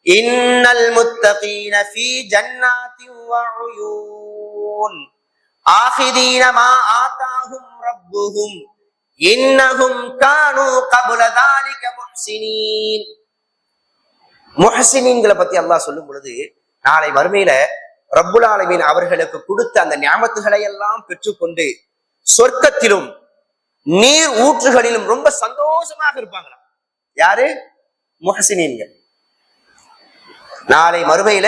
இன்னல் முத்தகீன ஃபீ ஜன்னாத்தின் வ உயூன் ஆகிதீன மா ஆதாஹும் ரப்புஹும் இன்னஹும் கானூ கப்ல தாலிக முஹ்சினீன். முஹ்சினீன்களை பத்தி அல்லாஹ் சொல்லும் பொழுது நாளை மறுமையில ரப்புல் ஆலமீன் அவர்களுக்கு கொடுத்த அந்த நியாமத்துகளை எல்லாம் பெற்றுக்கொண்டு சொர்க்கத்திலும் நீர் ஊற்றுகளிலும் ரொம்ப சந்தோஷமாக இருப்பாங்களா. யாரு? முஹ்சினீன்கள். நாளை மறுமையில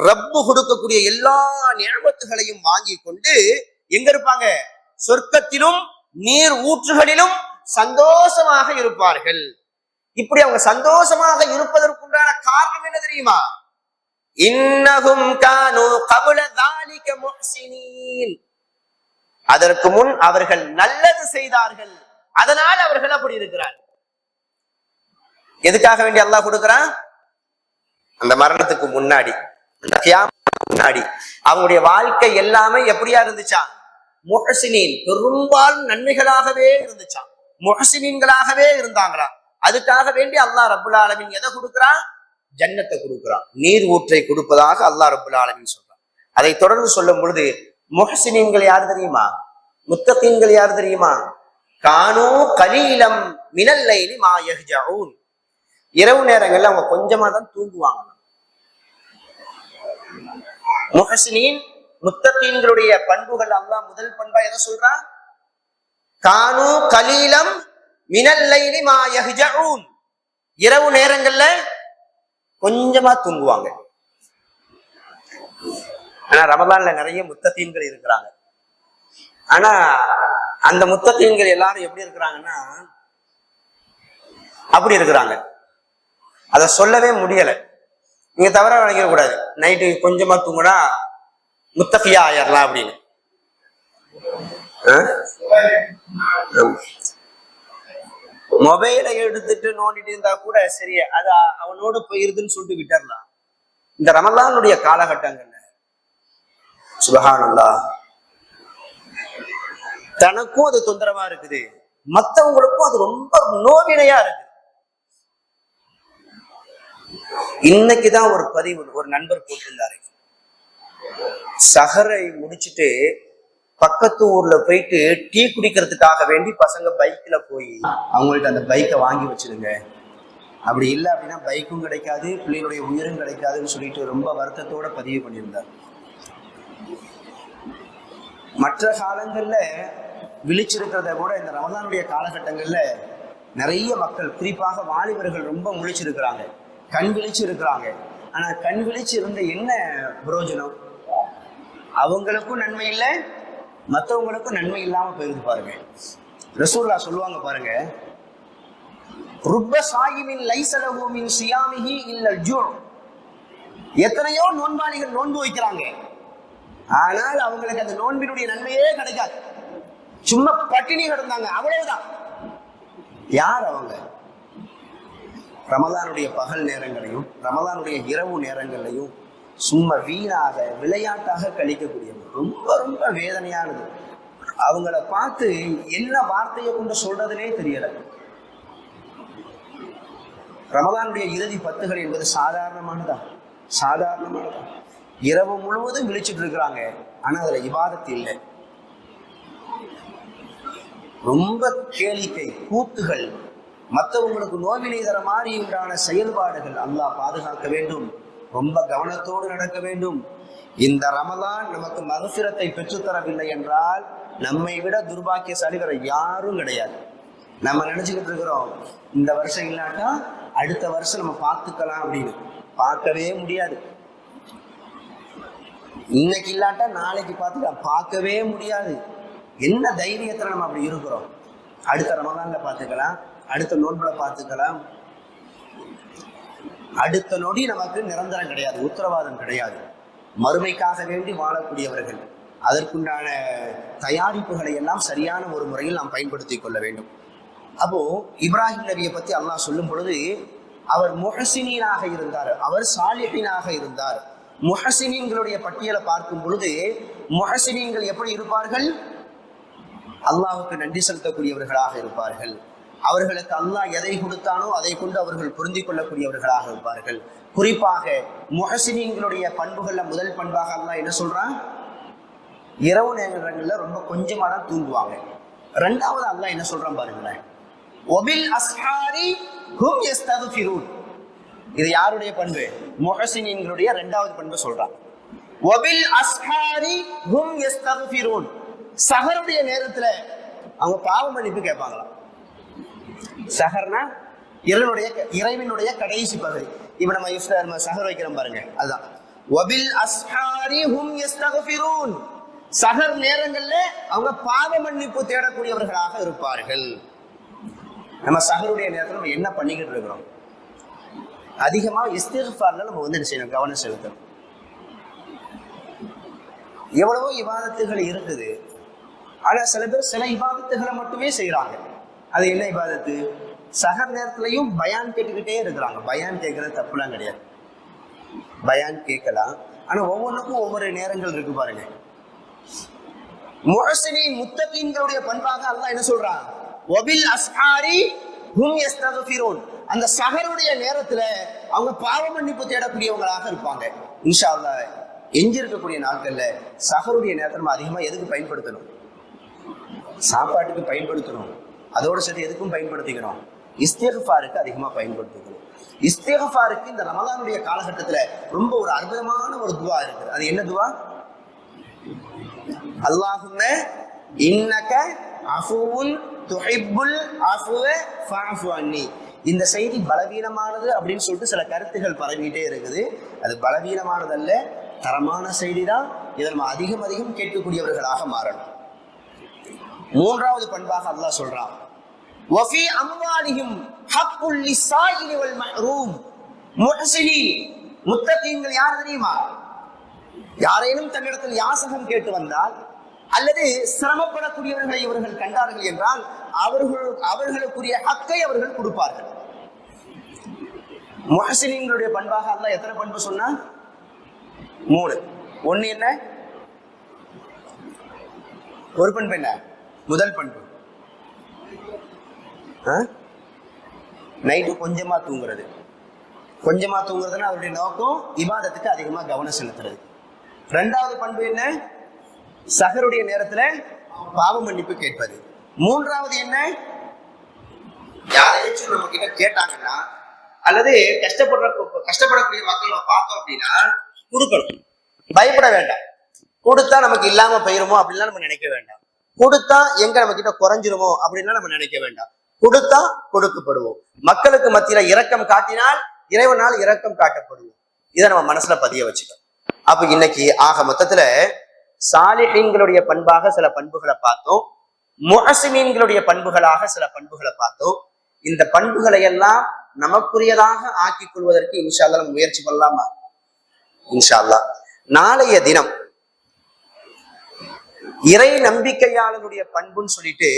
ரப்பு கொடுக்கக்கூடிய எல்லா நியமத்துகளையும் வாங்கி கொண்டு எங்க இருப்பாங்க? சொர்க்கத்திலும் நீர் ஊற்றுகளிலும் சந்தோஷமாக இருப்பார்கள். இப்படி அவங்க சந்தோஷமாக இருப்பதற்குண்டான காரணம் என்ன தெரியுமா? இன்னஹும் கானூ கப்ல ذلك முஹ்சினீன். அதற்கு முன் அவர்கள் நல்லது செய்தார்கள், அதனால் அவர்கள் அப்படி இருக்கிறார்கள். எதுக்காக வேண்டி அல்லாஹ் கொடுக்கிறான்? அந்த மரணத்துக்கு முன்னாடி, அந்த கியாமத்துக்கு முன்னாடி அவங்களுடைய வாழ்க்கை எல்லாமே எப்படியா இருந்துச்சா? முஹ்சினீன், பெரும்பாலும் நன்மைகளாகவே இருந்துச்சா, முஹ்சினீன்களாகவே இருந்தாங்களா. அதுக்காக வேண்டி அல்லாஹ் ரப்புல் ஆலமீன் எதை கொடுக்கிறான்? ஜன்னத்தை கொடுக்கிறான், நீர் ஊற்றை கொடுப்பதாக அல்லாஹ் ரப்புல் ஆலமீன் சொல்றான். அதை தொடர்ந்து சொல்லும் பொழுது முஹ்சினீன்கள் யார் தெரியுமா? முத்தகீன்கள் யார் தெரியுமா? கானூ கலீலம் மினல் லைலி மா யஹ்ஜஊன். இரவு நேரங்கள்ல அவங்க கொஞ்சமா தான் தூங்குவாங்க. முஹ்சினீன் முத்தகீன்களுடைய பண்புகள் அல்லாஹ் முதல் பண்பா எதை சொல்றான்? கானூ கலீலம் மினல் லைலி மா யஹ்ஜஊன். இரவு நேரங்கள்ல கொஞ்சமா தூங்குவாங்க. ஆனா ரமலான்ல நிறைய முத்தகீன்கள் இருக்கிறாங்க. ஆனா அந்த முத்தகீன்கள் எல்லாரும் எப்படி இருக்கிறாங்கன்னா அப்படி இருக்கிறாங்க. அத சொல்லவே முடியல. நீங்க தவறா நினைக்க கூடாது, நைட்டு கொஞ்சமா தூங்குனா முத்தகியா ஆயிரலாம் அப்படின்னு. மொபைலை எடுத்துட்டு நோண்டிட்டு இருந்தா கூட சரி, அது அவனோடு போயிருதுன்னு சொல்லிட்டு விட்டுறலாம். இந்த ரமலானுடைய காலகட்டங்கள்ல சுப்ஹானல்லாஹ், தனக்கும் அது தொந்தரவா இருக்குது, மற்றவங்களுக்கும் அது ரொம்ப நோவினையா இருக்கு. இன்னைக்குதான் ஒரு பதிவு ஒரு நண்பர் போட்டிருந்தாரு. சஹரை முடிச்சுட்டு பக்கத்து ஊர்ல போயிட்டு டீ குடிக்கிறதுக்காக வேண்டி பசங்க பைக்ல போய் அவங்கள்ட்ட அந்த பைக்கை வாங்கி வச்சிருங்க, அப்படி இல்லை அப்படின்னா பைக்கும் கிடைக்காது, பிள்ளைகளுடைய உயிரும் கிடைக்காதுன்னு சொல்லிட்டு ரொம்ப வருத்தத்தோட பதிவு பண்ணியிருந்தார். மற்ற காலங்கள்ல விழிச்சிருக்கிறத கூட இந்த ரமலானுடைய காலகட்டங்கள்ல நிறைய மக்கள், குறிப்பாக வாலிபர்கள் ரொம்ப முழிச்சிருக்கிறாங்க, கண் விழிச்சு இருக்கிறாங்க. ஆனா கண் விழிச்சு இருந்த என்ன பிரயோஜனம்? அவங்களுக்கும் நன்மை இல்லை, மற்றவங்களுக்கும் நன்மை இல்லாம போயிருந்து பாருங்க. ரசூலுல்லாஹ் சொல்லுவாங்க பாருங்க, ருப்ப சாயிமின் லைஸலஹு மின் சியாமிஹி இல்லல் ஜூ. எத்தனையோ நோன்பாளிகள் நோன்பு வைக்கிறாங்க, ஆனால் அவங்களுக்கு அந்த நோன்பினுடைய நன்மையே கிடைக்காது, சும்மா பட்டினி கிடந்தாங்க, அவ்வளவுதான். யார் அவங்க? ரமலானுடைய பகல் நேரங்களையும் ரமலானுடைய இரவு நேரங்களையும் சும்மா வீணாக விளையாட்டாக கழிக்கக்கூடியவங்க. ரொம்ப ரொம்ப வேதனையானது. அவங்கள பார்த்து என்ன வார்த்தையை கொண்டு சொல்றதுனே தெரியல. ரமலானுடைய இறுதி 10 என்பது சாதாரணமானதா? சாதாரணமானதா? இரவு முழுவதும் விழிச்சிட்டு இருக்கிறாங்க, ஆனா அதுல இபாதத் இல்லை. ரொம்ப கேளிக்கை கூத்துகள், மற்றவங்களுக்கு நோவினை தர மாதிரி உண்டான செயல்பாடுகள். அல்லாஹ் பாதுகாக்க வேண்டும், ரொம்ப கவனத்தோடு நடக்க வேண்டும். இந்த ரமலான் நமக்கு மக்ஃபிரத்தை பெற்றுத்தரவில்லை என்றால் நம்மை விட துர்பாக்கியசாலி வேற யாரும் கிடையாது. நம்ம நினைச்சுக்கிட்டு இருக்கிறோம் இந்த வருஷம் இல்லாட்டா அடுத்த வருஷம் நம்ம பார்த்துக்கலாம் அப்படின்னு. பார்க்கவே முடியாது. இன்னைக்கு இல்லாட்டா நாளைக்கு பார்த்துக்கலாம், பார்க்கவே முடியாது. என்ன தைரியத்துல நம்ம அப்படி இருக்கிறோம்? அடுத்த ரமலான்ல பார்த்துக்கலாம், அடுத்த நோன்புல பார்த்துக்கலாம். அடுத்த நொடி நமக்கு நிரந்தரம் கிடையாது, உத்தரவாதம் கிடையாது. மறுமைக்காக வேண்டி வாழக்கூடியவர்கள் அதற்குண்டான தயாரிப்புகளை எல்லாம் சரியான ஒரு முறையில் நாம் பயன்படுத்தி கொள்ள வேண்டும். அப்போ இப்ராஹிம் நபியை பத்தி அல்லாஹ் சொல்லும் பொழுது அவர் முஹ்சினீனாக இருந்தார், அவர் சாலிஹீனாக இருந்தார். முஹ்சினீன்களுடைய பட்டியலை பார்க்கும் பொழுது முஹ்சினீன்கள் எப்படி இருப்பார்கள்? அல்லாஹ்வுக்கு நன்றி செலுத்தக்கூடியவர்களாக இருப்பார்கள். அவர்களுக்கு அல்லாஹ் எதை கொடுத்தானோ அதை கொண்டு அவர்கள் பொருந்திக் கொள்ளக்கூடியவர்களாக இருப்பார்கள். குறிப்பாக முஹ்சினீன்களுடைய பண்புகள்ல முதல் பண்பாக அல்லாஹ் என்ன சொல்றான்? இரவு நேரங்கள்ல ரொம்ப கொஞ்சமா தான் தூங்குவாங்க. ரெண்டாவது அல்லாஹ் என்ன சொல்றான் பாருங்களேன், ஒபில் அஸ்ஹாரி ஹும் யஸ்தக்ஃபிரூன். இது யாருடைய பண்பு? முஹ்சினீன்களுடைய இரண்டாவது பண்பு சொல்றான். ஒபில் அஸ்ஹாரி ஹும் யஸ்தக்ஃபிரூன். சஹருடைய நேரத்துல அவங்க பாவ மன்னிப்பு கேட்பாங்களாம். சஹர்னா இறைவனுடைய கடைசி பகுதி. இப்ப நம்ம சஹர் வைக்கிறோம் பாருங்க, அதுதான். வபில் அஸ்ஹாரி ஹும் யஸ்தக்ஃபிரூன். சஹர் நேரங்கள்ல அவங்க பாவ மன்னிப்பு தேடக்கூடியவர்களாக இருப்பார்கள். நம்ம சஹருடைய நேரத்தில் நம்ம என்ன பண்ணிக்கிட்டு இருக்கிறோம்? அதிகமா இஸ்திக்ஃபார்ல நம்ம வந்து என்ன செய்யணும்? கவனம் செலுத்தணும். எவ்வளவோ இபாதத்துகள் இருக்குது, ஆனா சில பேர் சில இபாதத்துகளை மட்டுமே செய்யறாங்க. அது என்ன இபாதத்து? சஹர் நேரத்திலையும் பயான் கேட்டுக்கிட்டே இருக்கிறாங்க. பயான் கேட்கறது தப்புலாம் கிடையாது, பயான் கேட்கலாம். ஆனா ஒவ்வொன்றுக்கும் ஒவ்வொரு நேரங்கள் இருக்கு பாருங்க. முஹ்ஸினீன் முத்தகீன்களுடைய பண்பாக அல்லாஹ் என்ன சொல்றான்? வபில் அஸ்ஹாரி ஹும் யஸ்தக்ஃபிரூன். அந்த சஹருடைய நேரத்துல அவங்க பாவ மன்னிப்பு தேடக்கூடியவங்களாக இருப்பாங்க. இன்ஷா அல்லாஹ் எஞ்சி இருக்கக்கூடிய நாட்கள்ல சஹருடைய நேரத்தை நம்ம அதிகமா எதுக்கு பயன்படுத்தணும்? சாப்பாட்டுக்கு பயன்படுத்தணும். அதோட சரி எதுக்கும் பயன்படுத்திக்கணும்? இஸ்திக்ஃபாருக்கு அதிகமா பயன்படுத்திக்கணும். இஸ்திக்ஃபாருக்கு இந்த ரமலானுடைய காலகட்டத்துல ரொம்ப ஒரு அற்புதமான ஒரு துவா இருக்குது. அது என்ன துவா? அல்லாஹும்ம இன்னக அஃபுவுன் துஹிப்புல் அஃப்வ ஃபஅஃபு அன்னி. இந்த செய்தி பலவீனமானது அப்படின்னு சொல்லிட்டு சில கருத்துகள் பரவிட்டே இருக்குது. அது பலவீனமானதல்ல, தரமான செய்தி தான். இதை நம்ம அதிகம் அதிகம் கேட்கக்கூடியவர்களாக மாறணும். மூன்றாவது பண்பாக அல்லாஹ் சொல்றான், வஃபி அம்வாலிஹிம் ஹக்குல் லிஸ்ஸாயிலி வல் மஹ்ரூம். முஹ்ஸினீன் முத்தகீன்கள் யார் தெரியுமா? யாரேனும் தன்னிடத்தில் யாசகம் கேட்டு வந்தால் அல்லது சிரமப்படக்கூடியவர்களை இவர்கள் கண்டார்கள் என்றால் அவர்களுக்குரிய ஹக்கை அவர்கள் கொடுப்பார்கள். முஹ்ஸினீன்களுடைய பண்பாக அல்லாஹ் எத்தனை பண்பு சொன்னா? 3. ஒண்ணு என்ன? ஒரு பண்பு என்ன? முதல் பண்பு நைட்டு கொஞ்சமா தூங்குறது. கொஞ்சமா தூங்குறதுன்னா அவருடைய நோக்கம் இபாதத்துக்கு அதிகமா கவனம் செலுத்துறது. 2வது பண்பு என்ன? சஹருடைய நேரத்துல பாவ மன்னிப்பு கேட்பது. 3வது என்ன? யாரையும் நம்ம கிட்ட கேட்டாங்கன்னா அல்லது கஷ்டப்படக்கூடிய மக்களை பார்த்தோம் அப்படின்னா கொடுக்கணும். பயப்பட வேண்டாம். கொடுத்தா நமக்கு இல்லாம போயிருமோ அப்படின்லாம் நம்ம நினைக்க வேண்டாம். கொடுத்தா எங்க நம்ம கிட்ட குறைஞ்சிருமோ அப்படின்லாம் நம்ம நினைக்க வேண்டாம். கொடுத்தா கொடுக்கப்படுவோம். மக்களுக்கு மத்தியில இரக்கம் காட்டினால் இறைவனால் இரக்கம் காட்டப்படுவோம். இதை நம்ம மனசுல பதிய வச்சுக்கணும். அப்ப இன்னைக்கு ஆக மொத்தத்துல சாலிஹீன்களுடைய பண்பாக சில பண்புகளை பார்த்தோம், முஹ்ஸினீன்களுடைய பண்புகளாக சில பண்புகளை பார்த்தோம். இந்த பண்புகளை எல்லாம் நமக்குரியதாக ஆக்கிக் கொள்வதற்கு இன்ஷா அல்லாஹ் நம்ம முயற்சி பண்ணலாமா? இன்ஷா அல்லாஹ் நாளைய தினம் இறை நம்பிக்கையாளனுடைய பண்புன்னு சொல்லிட்டு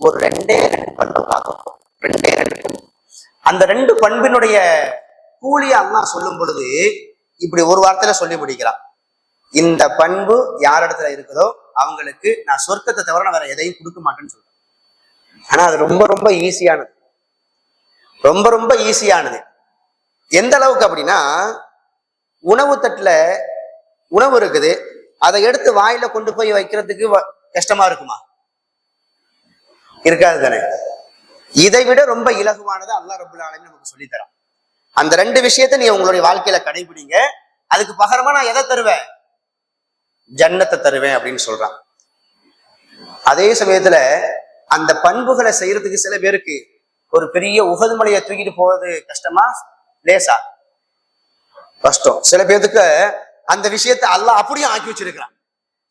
ஒரு 2 பண்பு பார்க்கணும். 2 அந்த 2 பண்பினுடைய கூலிய அல்லாஹ் சொல்லும் பொழுது இப்படி ஒரு வார்த்தையில சொல்லி முடிக்கிறான். இந்த பண்பு யார் இடத்துல இருக்குதோ அவங்களுக்கு நான் சொர்க்கத்தை தவிர நான் வேற எதையும் கொடுக்க மாட்டேன்னு சொல்றேன். ஆனா அது ரொம்ப ரொம்ப ஈஸியானது. ரொம்ப ரொம்ப ஈஸியானது. எந்த அளவுக்கு அப்படின்னா, உணவு தட்டுல உணவு இருக்குது, அதை எடுத்து வாயில கொண்டு போய் வைக்கிறதுக்கு கஷ்டமா இருக்குமா? இருக்காது தானே? இதை விட ரொம்ப இலகுவானது அல்லாஹ் ரப்புல் ஆலமீன் நமக்கு சொல்லித்தரான். அந்த 2 விஷயத்தை நீ உங்களுடைய வாழ்க்கையில கடைபிடிங்க, அதுக்கு பகரமா நான் எதை தருவேன்? ஜன்னத்தை தருவேன் அப்படின்னு சொல்றான். அதே சமயத்துல அந்த பண்புகளை செய்யறதுக்கு சில பேருக்கு ஒரு பெரிய உஹது மலையை தூக்கிட்டு போறது கஷ்டமா லேசா? கஷ்டம். சில பேருக்கு அந்த விஷயத்தை அல்லாஹ் அப்படியே ஆக்கி வச்சிருக்கிறான்.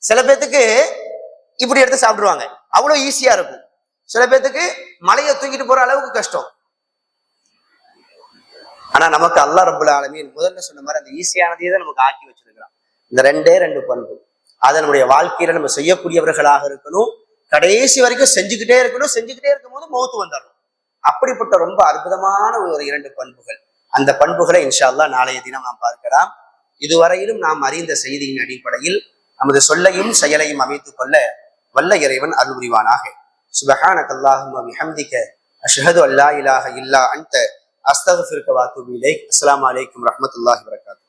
சில பேத்துக்கு இப்படி எடுத்து சாப்பிடுவாங்க, அவ்வளவு ஈஸியா இருக்கும். சில பேத்துக்கு மலையை தூக்கிட்டு போற அளவுக்கு கஷ்டம். ஆனா நமக்கு அல்லாஹ் ரப்புல் ஆலமீன் முதல்ல சொன்ன மாதிரி அந்த ஈஸியானதையே தான் நமக்கு ஆக்கி வச்சிருக்கிறான். இந்த 2 பண்பு அதை நம்முடைய வாழ்க்கையில நம்ம செய்யக்கூடியவர்களாக இருக்கணும். கடைசி வரைக்கும் செஞ்சுக்கிட்டே இருக்கணும். செஞ்சுக்கிட்டே இருக்கும் போது மௌத்து வந்துடணும். அப்படிப்பட்ட ரொம்ப அற்புதமான ஒரு 2 பண்புகள். அந்த பண்புகளை இன்ஷா அல்லாஹ் நாளைய தினம் நாம் பார்க்கலாம். இதுவரையிலும் நாம் அறிந்த செய்தியின் அடிப்படையில் நமது சொல்லையும் செயலையும் அமைத்துக் கொள்ள வல்ல இறைவன் அருள் புரிவானாக. சுப்ஹானக அல்லாஹும்ம பிஹம்திக அஷ்ஹது அல்லா இலாஹ இல்லா அன்த அஸ்தக்ஃபிருக வ அத்தூபு இலைக். அஸ்ஸலாமு அலைக்கும் வரஹ்மத்துல்லாஹி வபரகாத்துஹு.